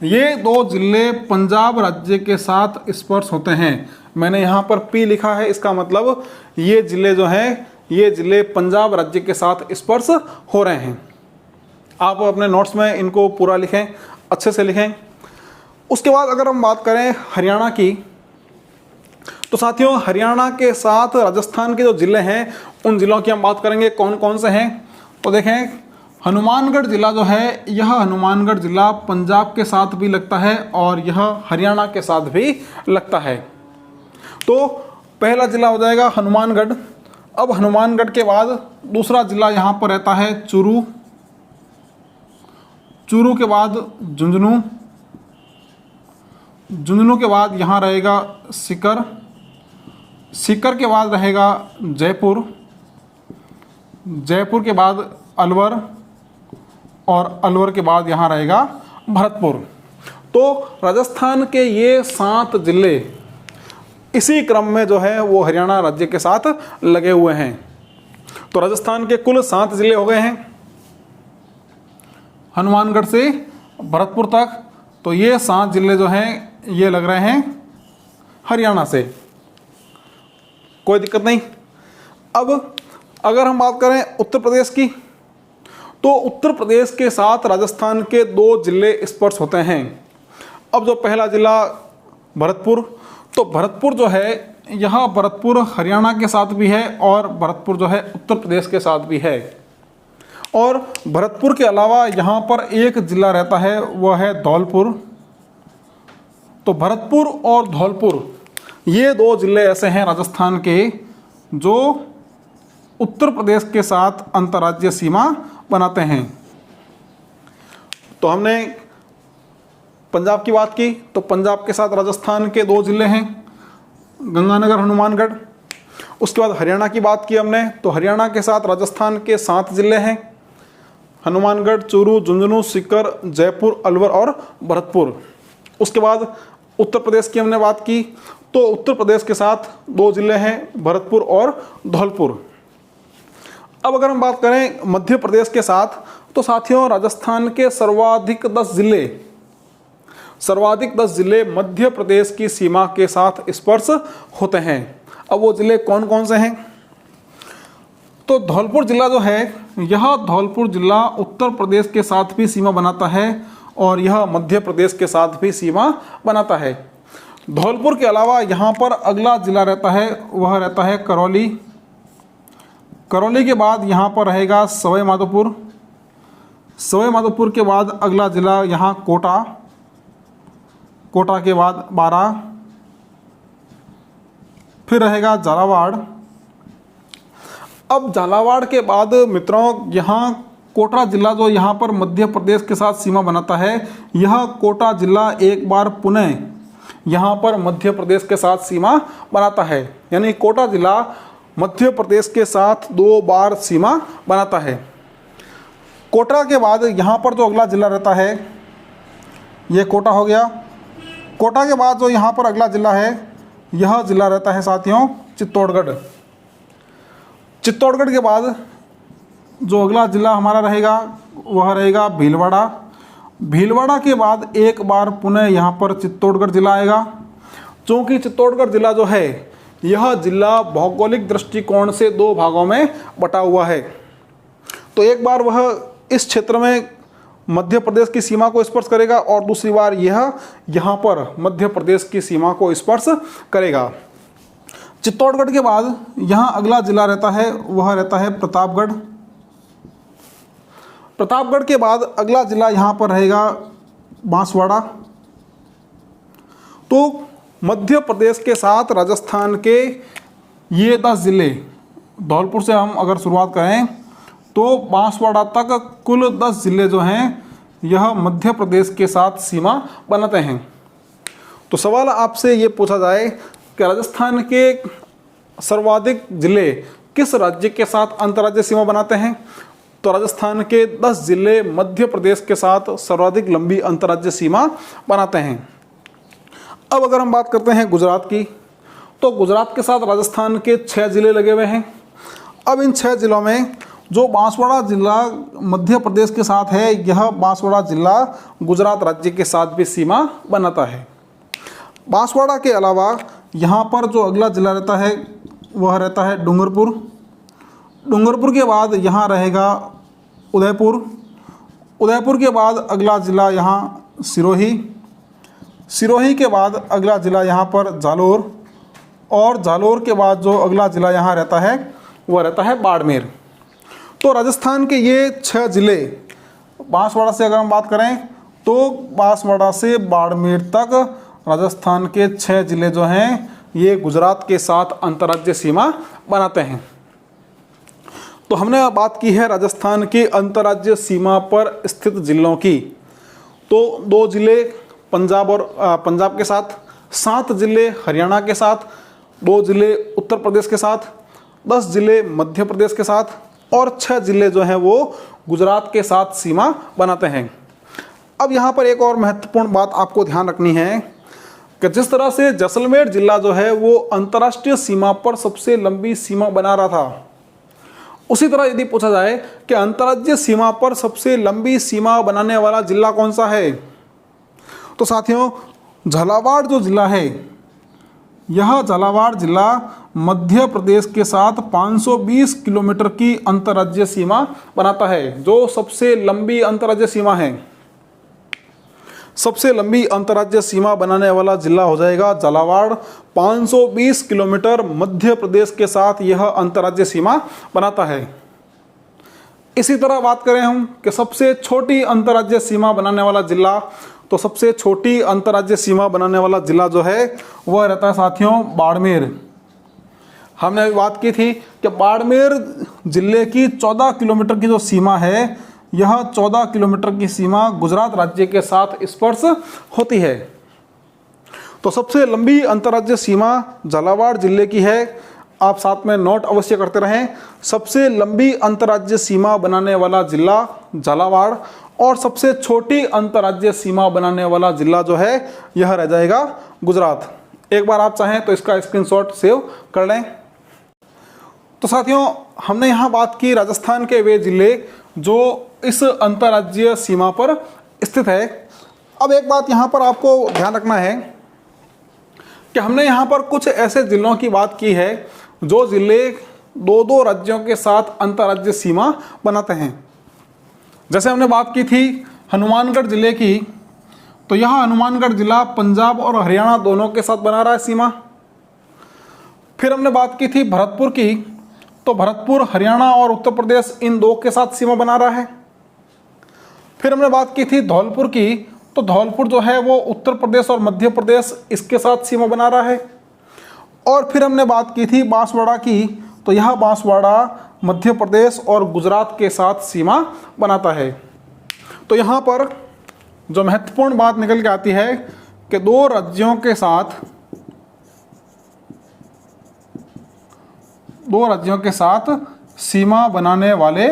ये 2 जिले पंजाब राज्य के साथ स्पर्श होते हैं। मैंने यहाँ पर P लिखा है, इसका मतलब ये जिले जो हैं, ये जिले पंजाब राज्य के साथ स्पर्श हो रहे हैं। आप अपने नोट्स में इनको पूरा लिखें, अच्छे से लिखें। उसके बाद अगर हम बात करें हरियाणा की, तो साथियों हरियाणा के साथ राजस्थान के जो जिले हैं उन जिलों की हम बात करेंगे कौन कौन से हैं। तो देखें, हनुमानगढ़ जिला जो है, यह हनुमानगढ़ जिला पंजाब के साथ भी लगता है और यह हरियाणा के साथ भी लगता है। तो पहला जिला हो जाएगा हनुमानगढ़। अब हनुमानगढ़ के बाद दूसरा जिला यहाँ पर रहता है चूरू। चूरू के बाद झुंझुनू। झुंझुनू के बाद यहाँ रहेगा सीकर। सीकर के बाद रहेगा जयपुर। जयपुर के बाद अलवर और अलवर के बाद यहाँ रहेगा भरतपुर। तो राजस्थान के ये 7 जिले इसी क्रम में जो है वो हरियाणा राज्य के साथ लगे हुए हैं। तो राजस्थान के कुल 7 जिले हो गए हैं हनुमानगढ़ से भरतपुर तक। तो ये 7 जिले जो हैं ये लग रहे हैं हरियाणा से, कोई दिक्कत नहीं। अब अगर हम बात करें उत्तर प्रदेश की, तो उत्तर प्रदेश के साथ राजस्थान के 2 जिले स्पर्श होते हैं। अब जो पहला जिला भरतपुर, तो भरतपुर जो है, यहाँ भरतपुर हरियाणा के साथ भी है और भरतपुर जो है उत्तर प्रदेश के साथ भी है। और भरतपुर के अलावा यहाँ पर एक जिला रहता है, वह है धौलपुर। तो भरतपुर और धौलपुर ये 2 जिले ऐसे हैं राजस्थान के जो उत्तर प्रदेश के साथ अंतर्राज्यीय सीमा बनाते हैं। तो हमने पंजाब की बात की, तो पंजाब के साथ राजस्थान के 2 जिले हैं गंगानगर, हनुमानगढ़। उसके बाद हरियाणा की बात की हमने, तो हरियाणा के साथ राजस्थान के 7 जिले हैं हनुमानगढ़, चूरू, झुंझुनू, सीकर, जयपुर, अलवर और भरतपुर। उसके बाद उत्तर प्रदेश की हमने बात की, तो उत्तर प्रदेश के साथ 2 जिले हैं भरतपुर और धौलपुर। अब अगर हम बात करें मध्य प्रदेश के साथ, तो साथियों राजस्थान के सर्वाधिक 10 जिले मध्य प्रदेश की सीमा के साथ स्पर्श होते हैं। अब वो जिले कौन कौन से हैं, तो धौलपुर जिला जो है, यह धौलपुर जिला उत्तर प्रदेश के साथ भी सीमा बनाता है और यह मध्य प्रदेश के साथ भी सीमा बनाता है। धौलपुर के अलावा यहाँ पर अगला जिला रहता है, वह रहता है करौली। करौली के बाद यहाँ पर रहेगा सवाई माधोपुर। सवाई माधोपुर के बाद अगला जिला यहाँ कोटा। कोटा के बाद बारा, फिर रहेगा झालावाड़। अब झालावाड़ के बाद मित्रों यहाँ कोटा जिला जो यहाँ पर मध्य प्रदेश के साथ सीमा बनाता है, यह कोटा जिला एक बार पुनः यहाँ पर मध्य प्रदेश के साथ सीमा बनाता है। यानी कोटा जिला मध्य प्रदेश के साथ 2 बार सीमा बनाता है। कोटा के बाद यहाँ पर जो अगला जिला रहता है, ये कोटा हो गया। कोटा के बाद जो यहाँ पर अगला जिला है, यह जिला रहता है साथियों चित्तौड़गढ़। चित्तौड़गढ़ के बाद जो अगला जिला हमारा रहेगा वह रहेगा भीलवाड़ा। भीलवाड़ा के बाद एक बार पुनः यहाँ पर चित्तौड़गढ़ जिला आएगा। चूँकि चित्तौड़गढ़ जिला जो है, यह जिला भौगोलिक दृष्टिकोण से 2 भागों में बटा हुआ है, तो एक बार वह इस क्षेत्र में मध्य प्रदेश की सीमा को स्पर्श करेगा और दूसरी बार यह यहाँ पर मध्य प्रदेश की सीमा को स्पर्श करेगा। चित्तौड़गढ़ के बाद यहाँ अगला जिला रहता है, वह रहता है प्रतापगढ़। प्रतापगढ़ के बाद अगला जिला यहाँ पर रहेगा बांसवाड़ा। तो मध्य प्रदेश के साथ राजस्थान के ये 10 जिले, धौलपुर से हम अगर शुरुआत करें तो बांसवाड़ा तक कुल 10 जिले जो हैं यह मध्य प्रदेश के साथ सीमा बनाते हैं। तो सवाल आपसे ये पूछा जाए कि राजस्थान के सर्वाधिक जिले किस राज्य के साथ अंतर्राज्यीय सीमा बनाते हैं, तो राजस्थान के 10 जिले मध्य प्रदेश के साथ सर्वाधिक लंबी अंतर्राज्यीय सीमा बनाते हैं। अब अगर हम बात करते हैं गुजरात की, तो गुजरात के साथ राजस्थान के 6 जिले लगे हुए हैं। अब इन 6 जिलों में जो बांसवाड़ा जिला मध्य प्रदेश के साथ है, यह बांसवाड़ा जिला गुजरात राज्य के साथ भी सीमा बनाता है। बांसवाड़ा के अलावा यहाँ पर जो अगला जिला रहता है वह रहता है डूंगरपुर। डूंगरपुर के बाद यहाँ रहेगा उदयपुर। उदयपुर के बाद अगला जिला यहाँ सिरोही। सिरोही के बाद अगला जिला यहाँ पर जालोर, और जालोर के बाद जो अगला जिला यहाँ रहता है वह रहता है बाड़मेर। तो राजस्थान के ये 6 जिले, बांसवाड़ा से अगर हम बात करें तो बांसवाड़ा से बाड़मेर तक राजस्थान के 6 जिले जो हैं ये गुजरात के साथ अंतर्राज्यीय सीमा बनाते हैं। तो हमने बात की है राजस्थान की अंतर्राज्यीय सीमा पर स्थित जिलों की। तो 2 जिले पंजाब के साथ, 7 जिले हरियाणा के साथ, 2 जिले उत्तर प्रदेश के साथ, 10 जिले मध्य प्रदेश के साथ और 6 जिले जो हैं वो गुजरात के साथ सीमा बनाते हैं। अब यहाँ पर एक और महत्वपूर्ण बात आपको ध्यान रखनी है कि जिस तरह से जैसलमेर जिला जो है वो अंतर्राष्ट्रीय सीमा पर सबसे लंबी सीमा बना रहा था, उसी तरह यदि पूछा जाए कि अंतर्राज्यीय सीमा पर सबसे लंबी सीमा बनाने वाला जिला कौन सा है, तो साथियों झालावाड़ जो जिला है, यह झालावाड़ जिला मध्य प्रदेश के साथ 520 किलोमीटर की अंतर्राज्यीय सीमा बनाता है, जो सबसे लंबी अंतर्राज्यीय सीमा है। सबसे लंबी अंतर्राज्यीय सीमा बनाने वाला जिला हो जाएगा झालावाड़। 520 किलोमीटर मध्य प्रदेश के साथ यह अंतर्राज्यीय सीमा बनाता है। इसी तरह बात करें हम कि सबसे छोटी अंतर्राज्यीय सीमा बनाने वाला जिला, तो सबसे छोटी अंतर्राज्यीय सीमा बनाने वाला जिला जो है वह रहता है साथियों बाड़मेर। हमने अभी बात की थी कि बाड़मेर जिले की 14 किलोमीटर की जो सीमा है, यह 14 किलोमीटर की सीमा गुजरात राज्य के साथ स्पर्श होती है। तो सबसे लंबी अंतर्राज्यीय सीमा झालावाड़ जिले की है। आप साथ में नोट अवश्य करते रहें। सबसे लंबी अंतर्राज्यीय सीमा बनाने वाला जिला झालावाड़, और सबसे छोटी अंतर्राज्यीय सीमा बनाने वाला जिला जो है यह रह जाएगा गुजरात। एक बार आप चाहें तो इसका स्क्रीनशॉट सेव कर लें। तो साथियों हमने यहाँ बात की राजस्थान के वे जिले जो इस अंतर्राज्यीय सीमा पर स्थित है। अब एक बात यहाँ पर आपको ध्यान रखना है कि हमने यहाँ पर कुछ ऐसे जिलों की बात की है जो जिले 2-2 राज्यों के साथ अंतर्राज्यीय सीमा बनाते हैं। जैसे हमने बात की थी हनुमानगढ़ जिले की, तो यह हनुमानगढ़ जिला पंजाब और हरियाणा दोनों के साथ बना रहा है सीमा। फिर हमने बात की थी भरतपुर की, तो भरतपुर हरियाणा और उत्तर प्रदेश इन 2 के साथ सीमा बना रहा है। फिर हमने बात की थी धौलपुर की, तो धौलपुर जो है वो उत्तर प्रदेश और मध्य प्रदेश इसके साथ सीमा बना रहा है। और फिर हमने बात की थी बांसवाड़ा की, तो यह बांसवाड़ा मध्य प्रदेश और गुजरात के साथ सीमा बनाता है। तो यहाँ पर जो महत्वपूर्ण बात निकल के आती है कि 2 राज्यों के साथ सीमा बनाने वाले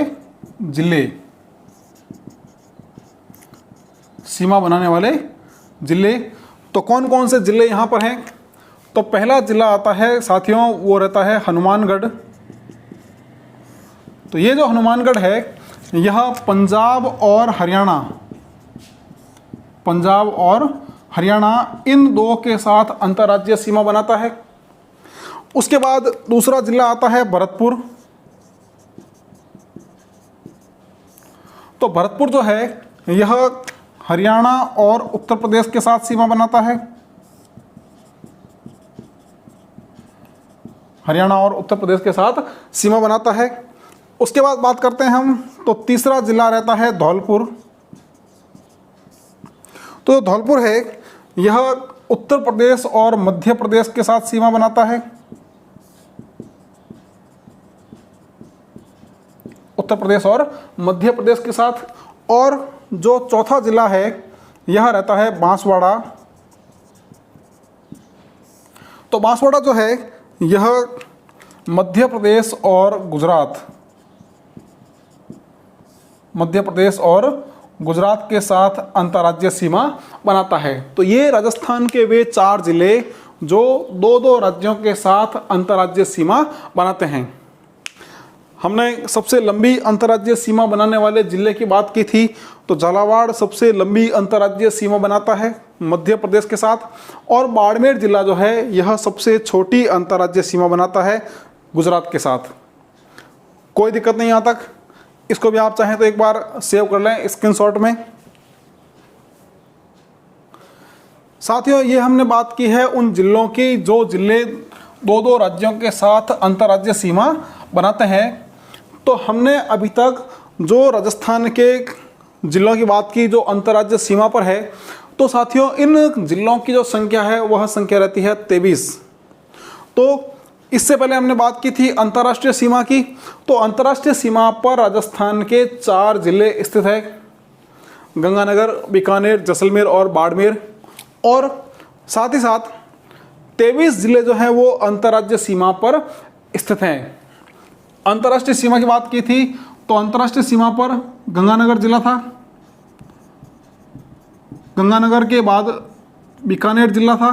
जिले, तो कौन कौन से जिले यहाँ पर हैं? तो पहला जिला आता है साथियों वो रहता है हनुमानगढ़। तो ये जो हनुमानगढ़ है यह पंजाब और हरियाणा इन 2 के साथ अंतर्राज्यीय सीमा बनाता है। उसके बाद दूसरा जिला आता है भरतपुर। तो भरतपुर जो है यह हरियाणा और उत्तर प्रदेश के साथ सीमा बनाता है। हरियाणा और उत्तर प्रदेश के साथ सीमा बनाता है। उसके बाद बात करते हैं हम, तो तीसरा जिला रहता है धौलपुर। तो धौलपुर है, यह उत्तर प्रदेश और मध्य प्रदेश के साथ सीमा बनाता है। उत्तर प्रदेश और मध्य प्रदेश के साथ। और जो चौथा जिला है यह रहता है बांसवाड़ा। तो बांसवाड़ा जो है यह मध्य प्रदेश और गुजरात, मध्य प्रदेश और गुजरात के साथ अंतर्राज्यीय सीमा बनाता है। तो ये राजस्थान के वे 4 जिले जो दो दो राज्यों के साथ अंतर्राज्यीय सीमा बनाते हैं। हमने सबसे लंबी अंतर्राज्यीय सीमा बनाने वाले जिले की बात की थी, तो झालावाड़ सबसे लंबी अंतर्राज्यीय सीमा बनाता है मध्य प्रदेश के साथ। और बाड़मेर जिला जो है यह सबसे छोटी अंतर्राज्यीय सीमा बनाता है गुजरात के साथ। कोई दिक्कत नहीं यहाँ तक। इसको भी आप चाहें तो एक बार सेव कर लें स्क्रीनशॉट में। साथियों, ये हमने बात की है उन जिलों की जो जिले दो दो राज्यों के साथ अंतर्राज्यीय सीमा बनाते हैं। तो हमने अभी तक जो राजस्थान के जिलों की बात की जो अंतर्राज्यीय सीमा पर है, तो साथियों इन जिलों की जो संख्या है वह संख्या रहती है 23। तो इससे पहले हमने बात की थी अंतर्राष्ट्रीय सीमा की। तो अंतर्राष्ट्रीय सीमा पर राजस्थान के 4 जिले स्थित है, गंगानगर, बीकानेर, जैसलमेर और बाड़मेर। और साथ ही साथ 23 जिले जो हैं वो अंतर्राज्यीय सीमा पर स्थित हैं। अंतर्राष्ट्रीय सीमा की बात की थी तो अंतर्राष्ट्रीय सीमा पर गंगानगर जिला था, गंगानगर के बाद बीकानेर जिला था,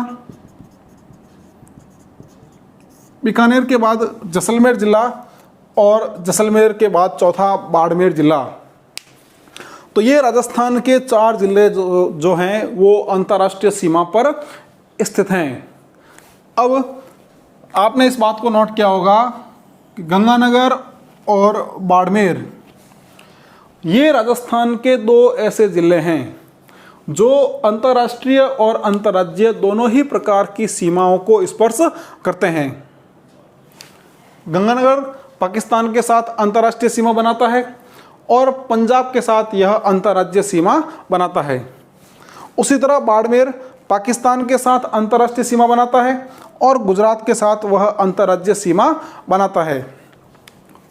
बीकानेर के बाद जैसलमेर जिला और जैसलमेर के बाद चौथा बाड़मेर जिला। तो ये राजस्थान के 4 जिले जो हैं वो अंतर्राष्ट्रीय सीमा पर स्थित हैं। अब आपने इस बात को नोट किया होगा कि गंगानगर और बाड़मेर ये राजस्थान के 2 ऐसे ज़िले हैं जो अंतर्राष्ट्रीय और अंतर्राज्यीय दोनों ही प्रकार की सीमाओं को स्पर्श करते हैं। गंगानगर पाकिस्तान के साथ अंतर्राष्ट्रीय सीमा बनाता है और पंजाब के साथ यह अंतर्राज्यीय सीमा बनाता है। उसी तरह बाड़मेर पाकिस्तान के साथ अंतर्राष्ट्रीय सीमा बनाता है और गुजरात के साथ वह अंतर्राज्यीय सीमा बनाता है।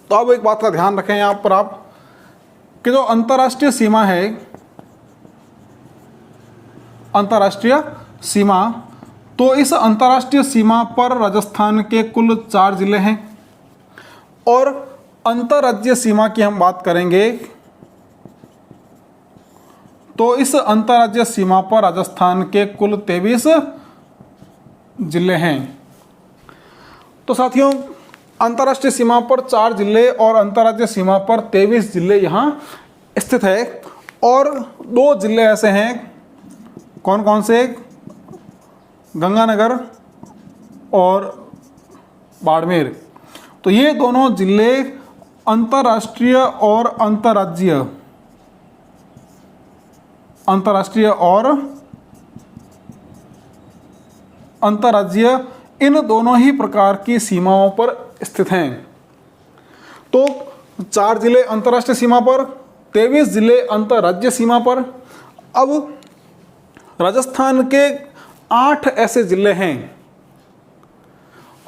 तो अब एक बात का ध्यान रखें यहाँ पर आप कि जो अंतर्राष्ट्रीय सीमा है, अंतर्राष्ट्रीय सीमा, तो इस अंतर्राष्ट्रीय सीमा पर राजस्थान के कुल 4 जिले हैं। और अंतर्राज्यीय सीमा की हम बात करेंगे तो इस अंतर्राज्यीय सीमा पर राजस्थान के कुल 23 जिले हैं। तो साथियों अंतर्राष्ट्रीय सीमा पर 4 जिले और अंतर्राज्यीय सीमा पर 23 जिले यहाँ स्थित है। और 2 जिले ऐसे हैं, कौन कौन से? गंगानगर और बाड़मेर। तो ये दोनों जिले अंतर्राष्ट्रीय और अंतर्राज्यीय, अंतर्राष्ट्रीय और अंतर्राज्यीय इन दोनों ही प्रकार की सीमाओं पर स्थित हैं। तो 4 जिले अंतर्राष्ट्रीय सीमा पर, 23 जिले अंतर्राज्यीय सीमा पर। अब राजस्थान के 8 ऐसे जिले हैं।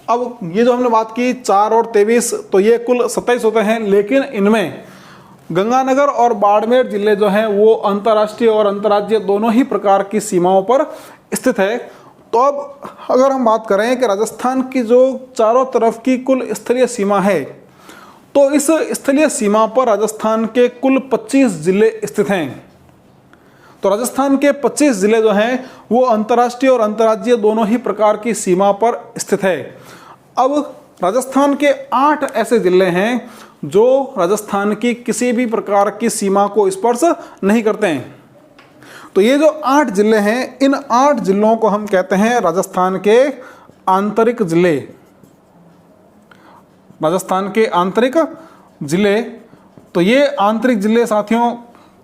अब ये जो हमने बात की 4 और 23, तो ये कुल 27 होते हैं, लेकिन इनमें गंगानगर और बाड़मेर जिले जो हैं वो अंतर्राष्ट्रीय और अंतर्राज्यीय दोनों ही प्रकार की सीमाओं पर स्थित है। तो अब अगर हम बात करें कि राजस्थान की जो चारों तरफ की कुल स्थलीय सीमा है, तो इस स्थलीय सीमा पर राजस्थान के कुल 25 जिले स्थित हैं। तो राजस्थान के 25 जिले जो हैं वो अंतर्राष्ट्रीय और अंतर्राज्यीय दोनों ही प्रकार की सीमा पर स्थित है। अब राजस्थान के 8 ऐसे जिले हैं जो राजस्थान की किसी भी प्रकार की सीमा को स्पर्श नहीं करते हैं। तो ये जो 8 जिले हैं, इन 8 जिलों को हम कहते हैं राजस्थान के आंतरिक जिले। राजस्थान के आंतरिक जिले। तो ये आंतरिक जिले साथियों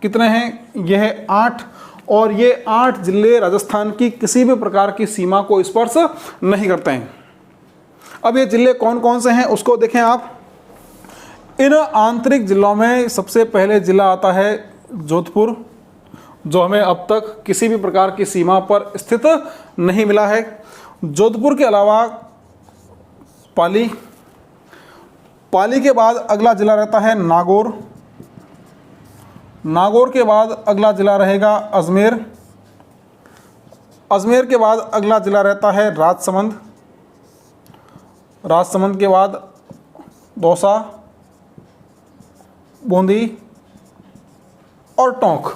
कितने हैं? यह है 8, और ये 8 जिले राजस्थान की किसी भी प्रकार की सीमा को स्पर्श नहीं करते हैं। अब ये जिले कौन कौन से हैं उसको देखें आप। इन आंतरिक जिलों में सबसे पहले जिला आता है जोधपुर, जो हमें अब तक किसी भी प्रकार की सीमा पर स्थित नहीं मिला है। जोधपुर के अलावा पाली, पाली के बाद अगला जिला रहता है नागौर, नागौर के बाद अगला जिला रहेगा अजमेर, अजमेर के बाद अगला जिला रहता है राजसमंद, राजसमंद के बाद दौसा, बूंदी और टोंक।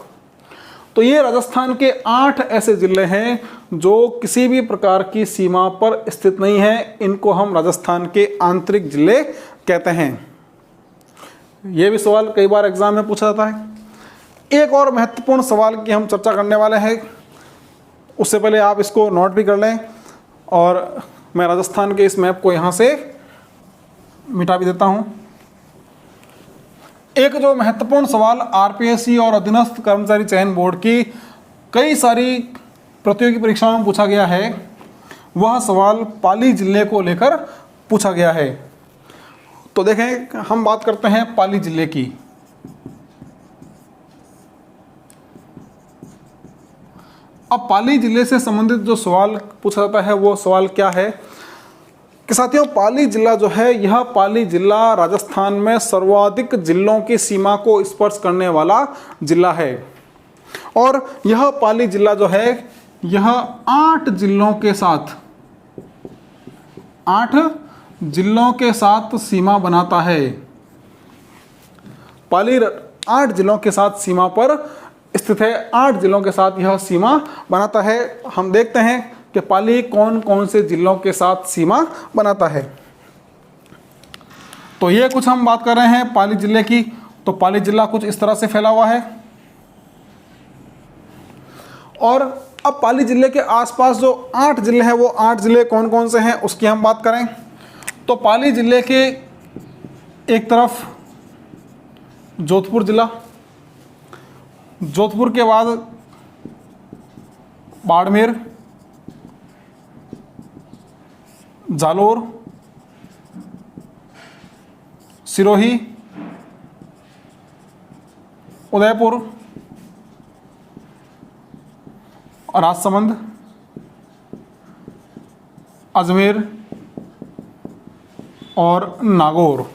तो ये राजस्थान के 8 ऐसे जिले हैं जो किसी भी प्रकार की सीमा पर स्थित नहीं है। इनको हम राजस्थान के आंतरिक जिले कहते हैं। ये भी सवाल कई बार एग्जाम में पूछा जाता है। एक और महत्वपूर्ण सवाल की हम चर्चा करने वाले हैं, उससे पहले आप इसको नोट भी कर लें, और मैं राजस्थान के इस मैप को यहाँ से मिटा भी देता हूँ। एक जो महत्वपूर्ण सवाल आरपीएससी और अधीनस्थ कर्मचारी चयन बोर्ड की कई सारी प्रतियोगी परीक्षाओं में पूछा गया है, वह सवाल पाली जिले को लेकर पूछा गया है। तो देखें, हम बात करते हैं पाली जिले की। अब पाली जिले से संबंधित जो सवाल पूछा जाता है वो सवाल क्या है कि साथियों, पाली जिला जो है, यह पाली जिला राजस्थान में सर्वाधिक जिलों की सीमा को स्पर्श करने वाला जिला है। और यह पाली जिला जो है, यह 8 जिलों के साथ 8 जिलों के साथ सीमा बनाता है। पाली 8 जिलों के साथ सीमा पर स्थित है, 8 जिलों के साथ यह सीमा बनाता है। हम देखते हैं कि पाली कौन कौन से जिलों के साथ सीमा बनाता है। तो ये कुछ हम बात कर रहे हैं पाली जिले की। तो पाली जिला कुछ इस तरह से फैला हुआ है। और अब पाली जिले के आसपास जो 8 जिले हैं, वो 8 जिले कौन कौन से हैं उसकी हम बात करें। तो पाली जिले के एक तरफ जोधपुर जिला, जोधपुर के बाद बाड़मेर, जालोर, सिरोही, उदयपुर, राजसमंद, अजमेर और नागौर।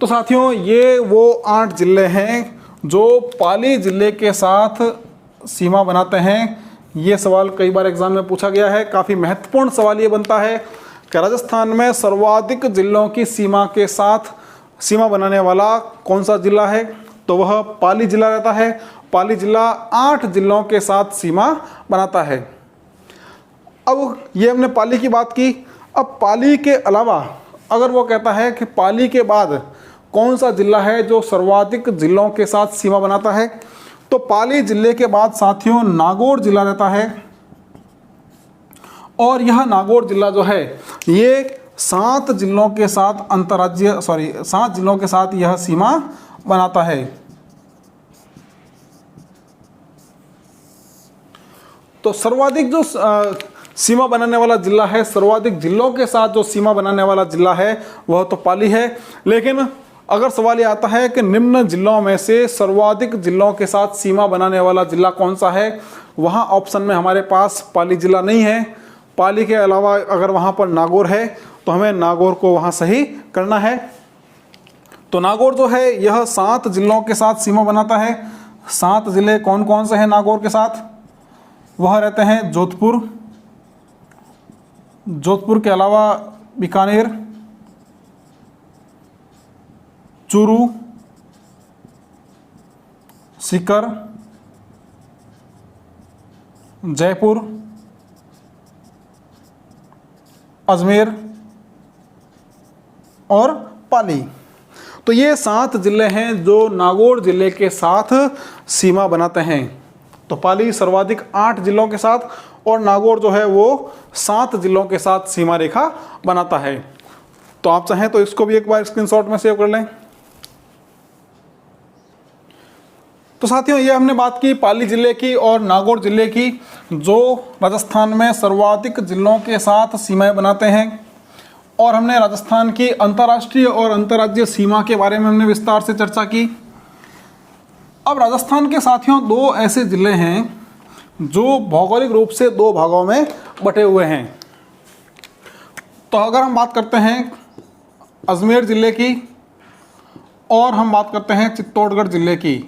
तो साथियों, ये वो 8 जिले हैं जो पाली जिले के साथ सीमा बनाते हैं। ये सवाल कई बार एग्जाम में पूछा गया है। काफ़ी महत्वपूर्ण सवाल ये बनता है कि राजस्थान में सर्वाधिक जिलों की सीमा के साथ सीमा बनाने वाला कौन सा जिला है, तो वह पाली जिला रहता है। पाली जिला 8 जिलों के साथ सीमा बनाता है। अब ये हमने पाली की बात की। अब पाली के अलावा अगर वो कहता है कि पाली के बाद कौन सा जिला है जो सर्वाधिक जिलों के साथ सीमा बनाता है, तो पाली जिले के बाद साथियों नागौर जिला रहता है। और यह नागौर जिला जो है, ये 7 जिलों के साथ 7 जिलों के साथ यह सीमा बनाता है। तो सर्वाधिक जो सीमा बनाने वाला जिला है, सर्वाधिक जिलों के साथ जो सीमा बनाने वाला जिला है, वह तो पाली है। लेकिन अगर सवाल ये आता है कि निम्न जिलों में से सर्वाधिक जिलों के साथ सीमा बनाने वाला जिला कौन सा है, वहाँ ऑप्शन में हमारे पास पाली जिला नहीं है। पाली के अलावा अगर वहाँ पर नागौर है तो हमें नागौर को वहाँ सही करना है। तो नागौर जो है, यह 7 जिलों के साथ सीमा बनाता है। 7 जिले कौन कौन से हैं नागौर के साथ? वह रहते हैं जोधपुर, जोधपुर के अलावा बीकानेर, चूरू, सीकर, जयपुर, अजमेर और पाली। तो ये 7 जिले हैं जो नागौर जिले के साथ सीमा बनाते हैं। तो पाली सर्वाधिक 8 जिलों के साथ और नागौर जो है वो 7 जिलों के साथ सीमा रेखा बनाता है। तो आप चाहें तो इसको भी एक बार स्क्रीनशॉट में सेव कर लें। तो साथियों, ये हमने बात की पाली जिले की और नागौर जिले की, जो राजस्थान में सर्वाधिक जिलों के साथ सीमाएं बनाते हैं। और हमने राजस्थान की अंतर्राष्ट्रीय और अंतर्राज्यीय सीमा के बारे में हमने विस्तार से चर्चा की। अब राजस्थान के साथियों 2 ऐसे जिले हैं जो भौगोलिक रूप से 2 भागों में बटे हुए हैं। तो अगर हम बात करते हैं अजमेर जिले की और हम बात करते हैं चित्तौड़गढ़ जिले की,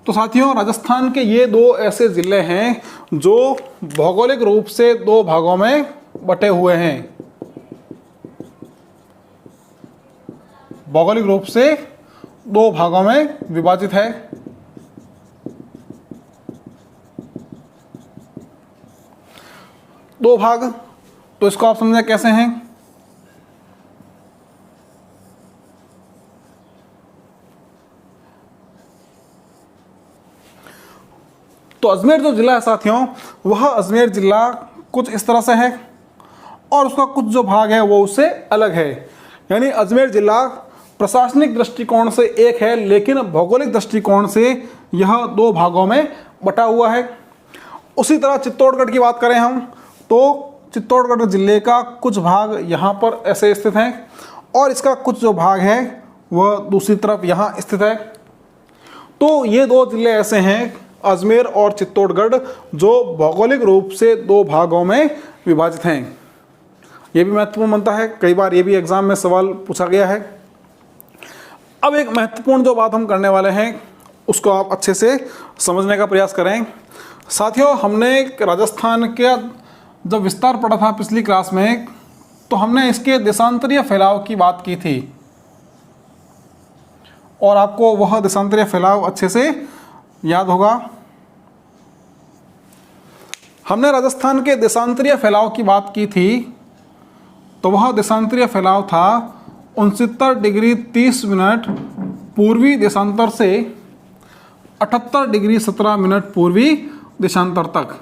तो साथियों राजस्थान के ये 2 ऐसे जिले हैं जो भौगोलिक रूप से 2 भागों में बटे हुए हैं। भौगोलिक रूप से 2 भागों में विभाजित है। दो भाग, तो इसको आप समझें कैसे हैं। तो अजमेर जो जिला है साथियों, वह अजमेर जिला कुछ इस तरह से है और उसका कुछ जो भाग है वो उससे अलग है। यानी अजमेर जिला प्रशासनिक दृष्टिकोण से एक है, लेकिन भौगोलिक दृष्टिकोण से यह 2 भागों में बटा हुआ है। उसी तरह चित्तौड़गढ़ की बात करें हम, तो चित्तौड़गढ़ जिले का कुछ भाग यहाँ पर ऐसे स्थित हैं और इसका कुछ जो भाग है वह दूसरी तरफ यहाँ स्थित है। तो ये 2 जिले ऐसे हैं, अजमेर और चित्तौड़गढ़, जो भौगोलिक रूप से 2 भागों में विभाजित हैं। ये भी महत्वपूर्ण बनता है, कई बार ये भी एग्जाम में सवाल पूछा गया है। अब एक महत्वपूर्ण जो बात हम करने वाले हैं उसको आप अच्छे से समझने का प्रयास करें। साथियों, हमने राजस्थान के जब विस्तार पढ़ा था पिछली क्लास में, तो हमने इसके देशांतरीय फैलाव की बात की थी और आपको वह देशांतरीय फैलाव अच्छे से याद होगा। हमने राजस्थान के देशांतरीय फैलाव की बात की थी, तो वह देशांतरीय फैलाव था 69 डिग्री 30 मिनट पूर्वी देशांतर से 78 डिग्री 17 मिनट पूर्वी देशांतर तक।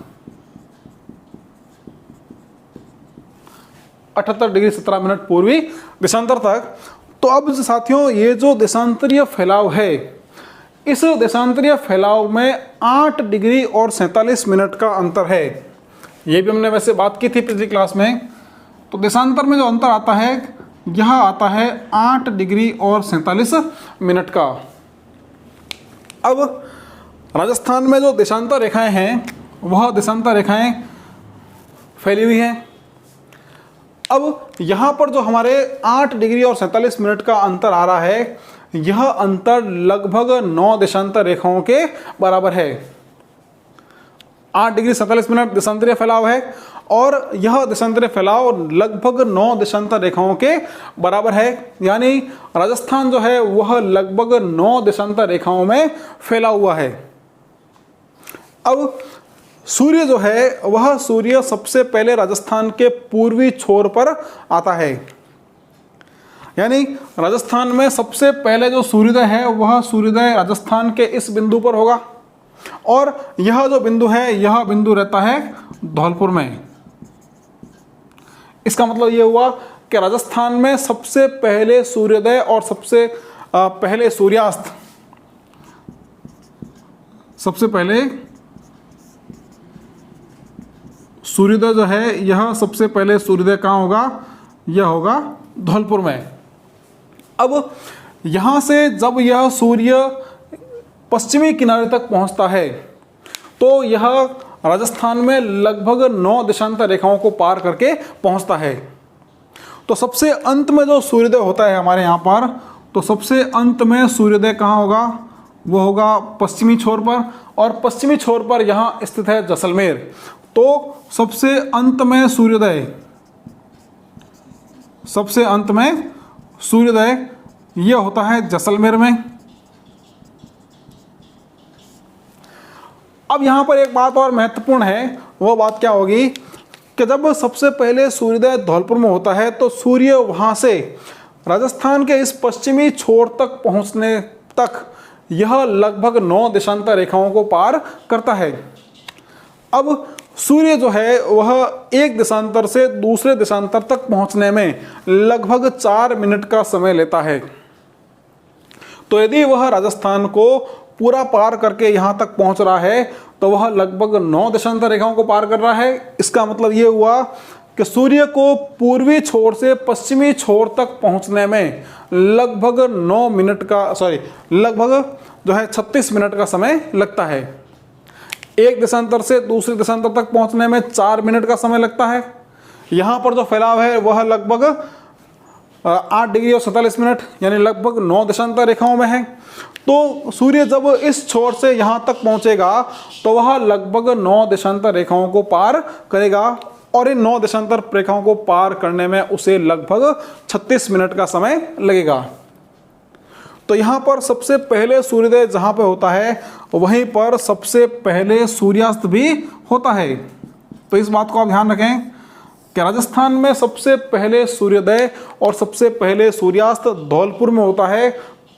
78 डिग्री 17 मिनट पूर्वी देशांतर तक। तो अब साथियों, ये जो देशांतरीय फैलाव है, इस देशांतरीय फैलाव में 8 डिग्री और 47 मिनट का अंतर है। ये भी हमने वैसे बात की थी पिछली क्लास में। तो देशांतर में जो अंतर आता है, यह आता है 8 डिग्री और 47 मिनट का। अब राजस्थान में जो देशांतर रेखाएं हैं, वह देशांतर रेखाएं फैली हुई हैं। अब यहाँ पर जो हमारे 8 डिग्री और 47 मिनट का अंतर आ रहा है, यह अंतर लगभग 9 देशांतर रेखाओं के बराबर है। 8 डिग्री 47 मिनट देशांतरीय फैलाव है और यह देशांतरीय फैलाव लगभग 9 देशांतर रेखाओं के बराबर है। यानी राजस्थान जो है वह लगभग 9 देशांतर रेखाओं में फैला हुआ है। अब सूर्य जो है, वह सूर्य सबसे पहले राजस्थान के पूर्वी छोर पर आता है। यानी राजस्थान में सबसे पहले जो सूर्योदय है, वह सूर्योदय राजस्थान के इस बिंदु पर होगा और यह जो बिंदु है, यह बिंदु रहता है धौलपुर में। इसका मतलब यह हुआ कि राजस्थान में सबसे पहले सूर्योदय और सबसे पहले सूर्यास्त, सबसे पहले सूर्योदय जो है, यह सबसे पहले सूर्योदय कहाँ होगा? यह होगा धौलपुर में। अब यहाँ से जब यह सूर्य पश्चिमी किनारे तक पहुँचता है, तो यह राजस्थान में लगभग 9 देशांतर रेखाओं को पार करके पहुँचता है। तो सबसे अंत में जो सूर्योदय होता है हमारे यहाँ पर, तो सबसे अंत में सूर्योदय कहाँ होगा? वो होगा पश्चिमी छोर पर, और पश्चिमी छोर पर यहाँ स्थित है जैसलमेर। तो सबसे अंत में सूर्योदय, सबसे अंत में सूर्योदय यह होता है जैसलमेर में। अब यहाँ पर एक बात और महत्वपूर्ण है, वो बात क्या होगी कि जब सबसे पहले सूर्योदय धौलपुर में होता है, तो सूर्य वहाँ से राजस्थान के इस पश्चिमी छोर तक पहुँचने तक यह लगभग 9 देशांतर रेखाओं को पार करता है। अब सूर्य जो है वह एक देशांतर से दूसरे देशांतर तक पहुंचने में लगभग 4 मिनट का समय लेता है। तो यदि वह राजस्थान को पूरा पार करके यहाँ तक पहुँच रहा है तो वह लगभग 9 देशांतर रेखाओं को पार कर रहा है। इसका मतलब ये हुआ कि सूर्य को पूर्वी छोर से पश्चिमी छोर तक पहुंचने में लगभग 9 मिनट का लगभग जो है 36 मिनट का समय लगता है। एक देशांतर से दूसरे देशांतर तक पहुंचने में 4 मिनट का समय लगता है। यहाँ पर जो फैलाव है वह लगभग 8 डिग्री और 47 मिनट यानी लगभग 9 देशांतर रेखाओं में है। तो सूर्य जब इस छोर से यहाँ तक पहुँचेगा तो वह लगभग 9 देशांतर रेखाओं को पार करेगा और इन 9 देशांतर रेखाओं को पार करने में उसे लगभग 36 मिनट का समय लगेगा। तो यहाँ पर सबसे पहले सूर्योदय जहाँ पे होता है वहीं पर सबसे पहले सूर्यास्त भी होता है। तो इस बात को आप ध्यान रखें कि राजस्थान में सबसे पहले सूर्योदय और सबसे पहले सूर्यास्त धौलपुर में होता है।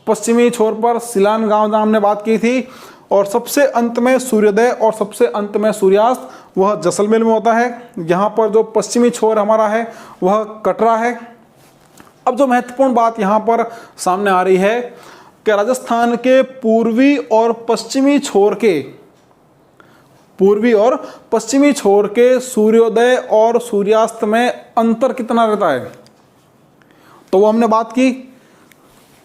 पश्चिमी छोर पर सिलान गांव जहाँ हमने बात की थी, और सबसे अंत में सूर्योदय और सबसे अंत में सूर्यास्त वह जैसलमेर में होता है। यहाँ पर जो पश्चिमी छोर हमारा है वह कटरा है। अब जो महत्वपूर्ण बात यहाँ पर सामने आ रही है कि राजस्थान के पूर्वी और पश्चिमी छोर के सूर्योदय और सूर्यास्त में अंतर कितना रहता है। तो वो हमने बात की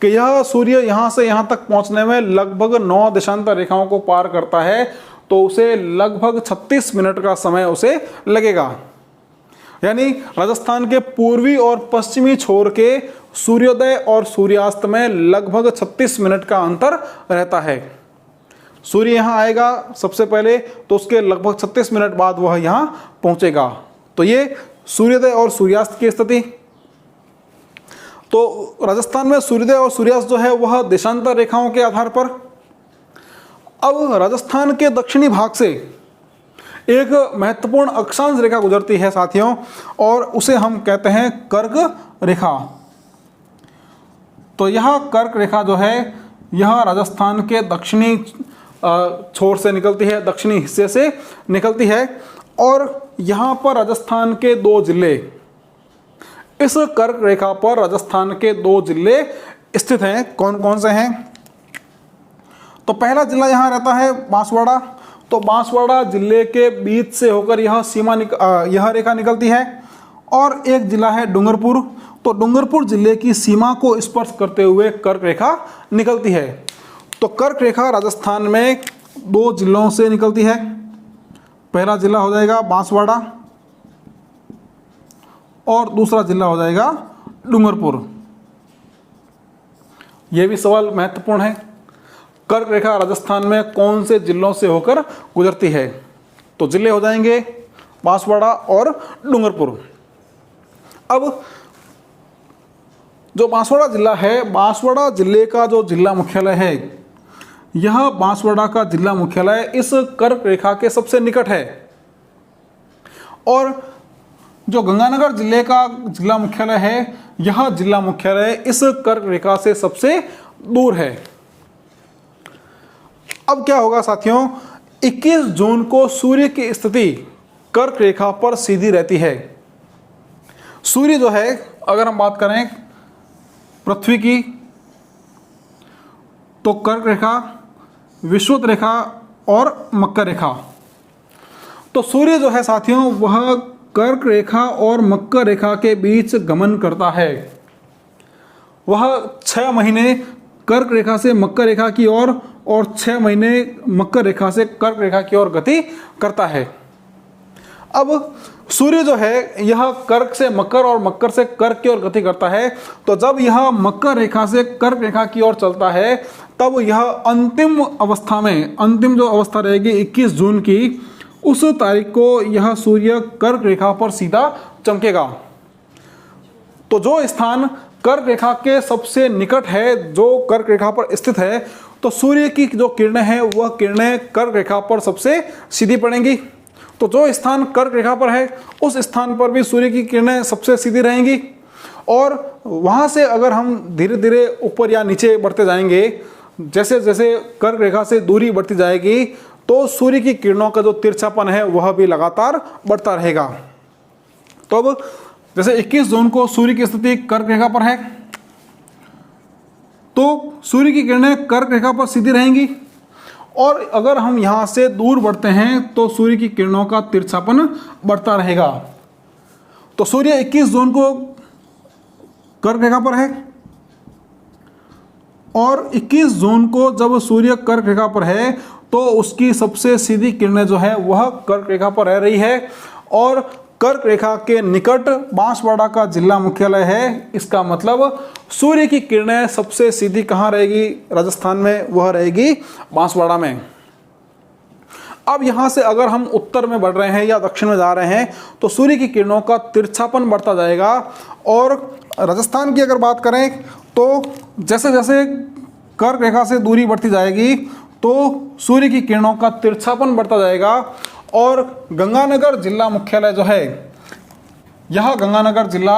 कि यह सूर्य यहाँ से यहाँ तक पहुँचने में लगभग 9 देशांतर रेखाओं को पार करता है, तो उसे लगभग 36 मिनट का समय उसे लगेगा। यानी राजस्थान के पूर्वी और पश्चिमी छोर के सूर्योदय और सूर्यास्त में लगभग 36 मिनट का अंतर रहता है। सूर्य यहाँ आएगा सबसे पहले तो उसके लगभग 36 मिनट बाद वह यहाँ पहुँचेगा। तो ये सूर्योदय और सूर्यास्त की स्थिति। तो राजस्थान में सूर्योदय और सूर्यास्त जो है वह देशांतर रेखाओं के आधार पर। अब राजस्थान के दक्षिणी भाग से एक महत्वपूर्ण अक्षांश रेखा गुजरती है साथियों, और उसे हम कहते हैं कर्क रेखा। तो यह कर्क रेखा जो है यह राजस्थान के दक्षिणी छोर से निकलती है, दक्षिणी हिस्से से निकलती है, और यहाँ पर राजस्थान के 2 जिले, इस कर्क रेखा पर राजस्थान के 2 जिले स्थित हैं। कौन कौन से हैं? तो पहला जिला यहाँ रहता है बांसवाड़ा। तो बांसवाड़ा जिले के बीच से होकर यह रेखा निकलती है। और एक जिला है डूंगरपुर। तो डूंगरपुर जिले की सीमा को स्पर्श करते हुए कर्क रेखा निकलती है। तो कर्क रेखा राजस्थान में 2 जिलों से निकलती है। पहला जिला हो जाएगा बांसवाड़ा और दूसरा जिला हो जाएगा डूंगरपुर। यह भी सवाल महत्वपूर्ण है। कर्क रेखा राजस्थान में कौन से जिलों से होकर गुजरती है? तो जिले हो जाएंगे बांसवाड़ा और डूंगरपुर। अब जो बांसवाड़ा जिला है, बांसवाड़ा जिले का जो जिला मुख्यालय है, यह बांसवाड़ा का जिला मुख्यालय इस कर्क रेखा के सबसे निकट है। और जो गंगानगर जिले का जिला मुख्यालय है, यह जिला मुख्यालय इस कर्क रेखा से सबसे दूर है। अब क्या होगा साथियों, 21 जून को सूर्य की स्थिति कर्क रेखा पर सीधी रहती है। सूर्य जो है, अगर हम बात करें पृथ्वी की, तो कर्क रेखा, विषुवत रेखा और मकर रेखा। तो सूर्य जो है साथियों वह कर्क रेखा और मकर रेखा के बीच गमन करता है। वह 6 महीने कर्क रेखा से मकर रेखा की ओर और 6 महीने मकर रेखा से कर्क रेखा की ओर गति करता है। अब सूर्य जो है यह कर्क से मकर और मकर से कर्क की ओर गति करता है। तो जब यह मकर रेखा से कर्क रेखा की ओर चलता है तब यह अंतिम अवस्था में, अंतिम जो अवस्था रहेगी 21 जून की, उस तारीख को यह सूर्य कर्क रेखा पर सीधा चमकेगा। तो जो स्थान कर्क रेखा के सबसे निकट है, जो कर्क रेखा पर स्थित है, तो सूर्य की जो किरणें हैं वह किरणें कर्क रेखा पर सबसे सीधी पड़ेंगी। तो जो स्थान कर्क रेखा पर है उस स्थान पर भी सूर्य की किरणें सबसे सीधी रहेंगी। और वहाँ से अगर हम धीरे धीरे ऊपर या नीचे बढ़ते जाएंगे, जैसे जैसे कर्क रेखा से दूरी बढ़ती जाएगी, तो सूर्य की किरणों का जो तिरछापन है वह भी लगातार बढ़ता रहेगा। तो अब जैसे 21 जून को सूर्य की स्थिति कर्क रेखा पर है, तो सूर्य की किरणें कर्क रेखा पर सीधी रहेंगी, और अगर हम यहाँ से दूर बढ़ते हैं तो सूर्य की किरणों का तिरछापन बढ़ता रहेगा। तो सूर्य 21 जून को कर्क रेखा पर है, और 21 जून को जब सूर्य कर्क रेखा पर है तो उसकी सबसे सीधी किरणें जो है वह कर्क रेखा पर रह रही है, और कर्क रेखा के निकट बांसवाड़ा का जिला मुख्यालय है। इसका मतलब सूर्य की किरणें सबसे सीधी कहाँ रहेगी राजस्थान में, वह रहेगी बांसवाड़ा में। अब यहाँ से अगर हम उत्तर में बढ़ रहे हैं या दक्षिण में जा रहे हैं तो सूर्य की किरणों का तिरछापन बढ़ता जाएगा। और राजस्थान की अगर बात करें तो जैसे जैसे कर्क रेखा से दूरी बढ़ती जाएगी तो सूर्य की किरणों का तिरछापन बढ़ता जाएगा, और गंगानगर जिला मुख्यालय जो है, यह गंगानगर जिला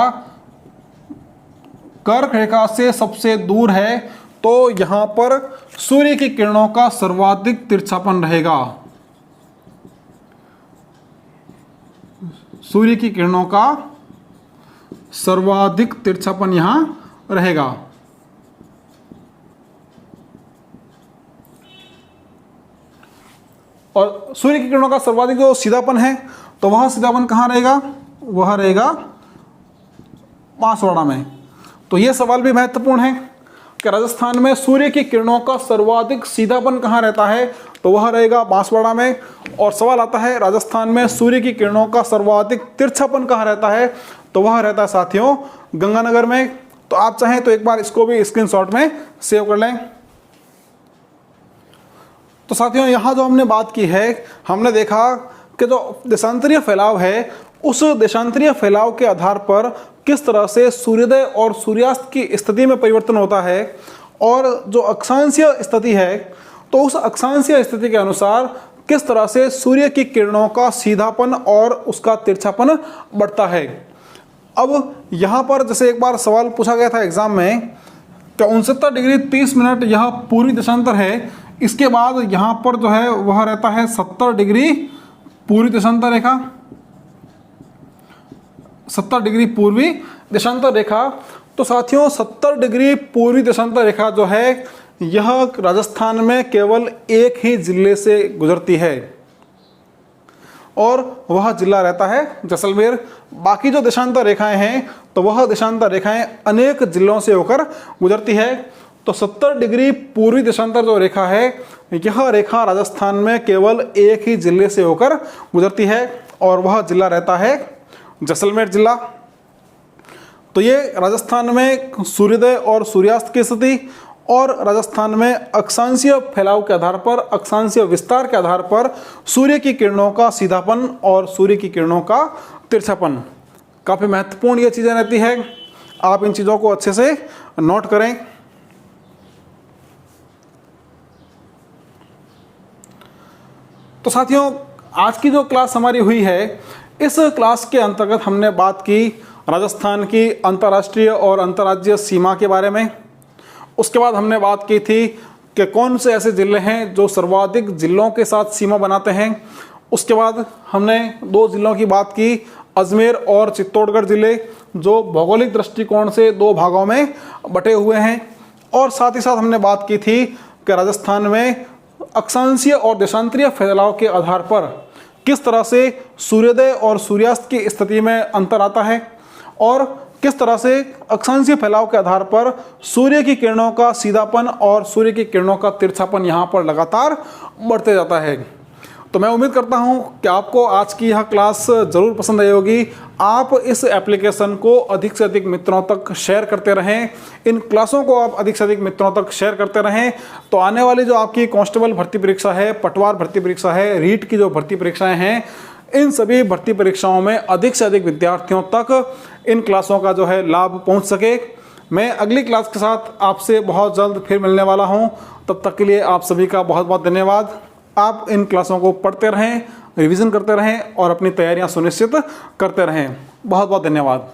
कर्क रेखा से सबसे दूर है, तो यहाँ पर सूर्य की किरणों का सर्वाधिक तिरछापन रहेगा। सूर्य की किरणों का सर्वाधिक तिरछापन यहाँ रहेगा। और सूर्य की किरणों का सर्वाधिक जो सीधापन है तो वह सीधापन कहाँ रहेगा, वह रहेगा बांसवाड़ा में। तो यह सवाल भी महत्वपूर्ण है कि राजस्थान में सूर्य की किरणों का सर्वाधिक सीधापन कहाँ रहता है, तो वह रहेगा बांसवाड़ा में। और सवाल आता है राजस्थान में सूर्य की किरणों का सर्वाधिक तिरछापन कहाँ रहता है, तो वह रहता है साथियों गंगानगर में। तो आप चाहें तो एक बार इसको भी स्क्रीनशॉट में सेव कर लें। तो साथियों यहाँ जो हमने बात की है, हमने देखा कि जो देशांतरीय फैलाव है उस देशांतरीय फैलाव के आधार पर किस तरह से सूर्योदय और सूर्यास्त की स्थिति में परिवर्तन होता है, और जो अक्षांशीय स्थिति है तो उस अक्षांशीय स्थिति के अनुसार किस तरह से सूर्य की किरणों का सीधापन और उसका तिरछापन बढ़ता है। अब यहाँ पर जैसे एक बार सवाल पूछा गया था एग्जाम में कि 69 डिग्री 30 मिनट यह पूर्वी देशांतर है, इसके बाद यहाँ पर जो है वह रहता है 70 डिग्री पूर्वी देशांतर रेखा, 70 डिग्री पूर्वी देशांतर रेखा। तो साथियों 70 डिग्री पूर्वी देशांतर रेखा जो है यह राजस्थान में केवल एक ही जिले से गुजरती है, और वह जिला रहता है जैसलमेर। बाकी जो देशांतर रेखाएं हैं तो वह देशांतर रेखाएं अनेक जिलों से होकर गुजरती है। तो 70 डिग्री पूर्वी देशांतर जो रेखा है यह रेखा राजस्थान में केवल एक ही जिले से होकर गुजरती है, और वह जिला रहता है जैसलमेर जिला। तो ये राजस्थान में सूर्योदय और सूर्यास्त की स्थिति, और राजस्थान में अक्षांशीय फैलाव के आधार पर, अक्षांशीय विस्तार के आधार पर सूर्य की किरणों का सीधापन और सूर्य की किरणों का तिरछापन, काफ़ी महत्वपूर्ण ये चीज़ें रहती है। आप इन चीज़ों को अच्छे से नोट करें। तो साथियों आज की जो क्लास हमारी हुई है, इस क्लास के अंतर्गत हमने बात की राजस्थान की अंतर्राष्ट्रीय और अंतर्राज्यीय सीमा के बारे में। उसके बाद हमने बात की थी कि कौन से ऐसे ज़िले हैं जो सर्वाधिक ज़िलों के साथ सीमा बनाते हैं। उसके बाद हमने 2 ज़िलों की बात की, अजमेर और चित्तौड़गढ़ ज़िले, जो भौगोलिक दृष्टिकोण से 2 भागों में बटे हुए हैं। और साथ ही साथ हमने बात की थी कि राजस्थान में अक्षांशीय और देशांतरीय फैलाव के आधार पर किस तरह से सूर्योदय और सूर्यास्त की स्थिति में अंतर आता है, और किस तरह से अक्षांशीय फैलाव के आधार पर सूर्य की किरणों का सीधापन और सूर्य की किरणों का तिरछापन यहाँ पर लगातार बढ़ते जाता है। तो मैं उम्मीद करता हूँ कि आपको आज की यह क्लास ज़रूर पसंद आई होगी। आप इस एप्लीकेशन को अधिक से अधिक मित्रों तक शेयर करते रहें, इन क्लासों को आप अधिक से अधिक मित्रों तक शेयर करते रहें। तो आने वाली जो आपकी कांस्टेबल भर्ती परीक्षा है, पटवार भर्ती परीक्षा है, रीट की जो भर्ती परीक्षाएँ हैं, इन सभी भर्ती परीक्षाओं में अधिक से अधिक विद्यार्थियों तक इन क्लासों का जो है लाभ पहुंच सके। मैं अगली क्लास के साथ आपसे बहुत जल्द फिर मिलने वाला हूं। तब तक के लिए आप सभी का बहुत बहुत धन्यवाद। आप इन क्लासों को पढ़ते रहें, रिवीजन करते रहें और अपनी तैयारियां सुनिश्चित करते रहें। बहुत बहुत धन्यवाद।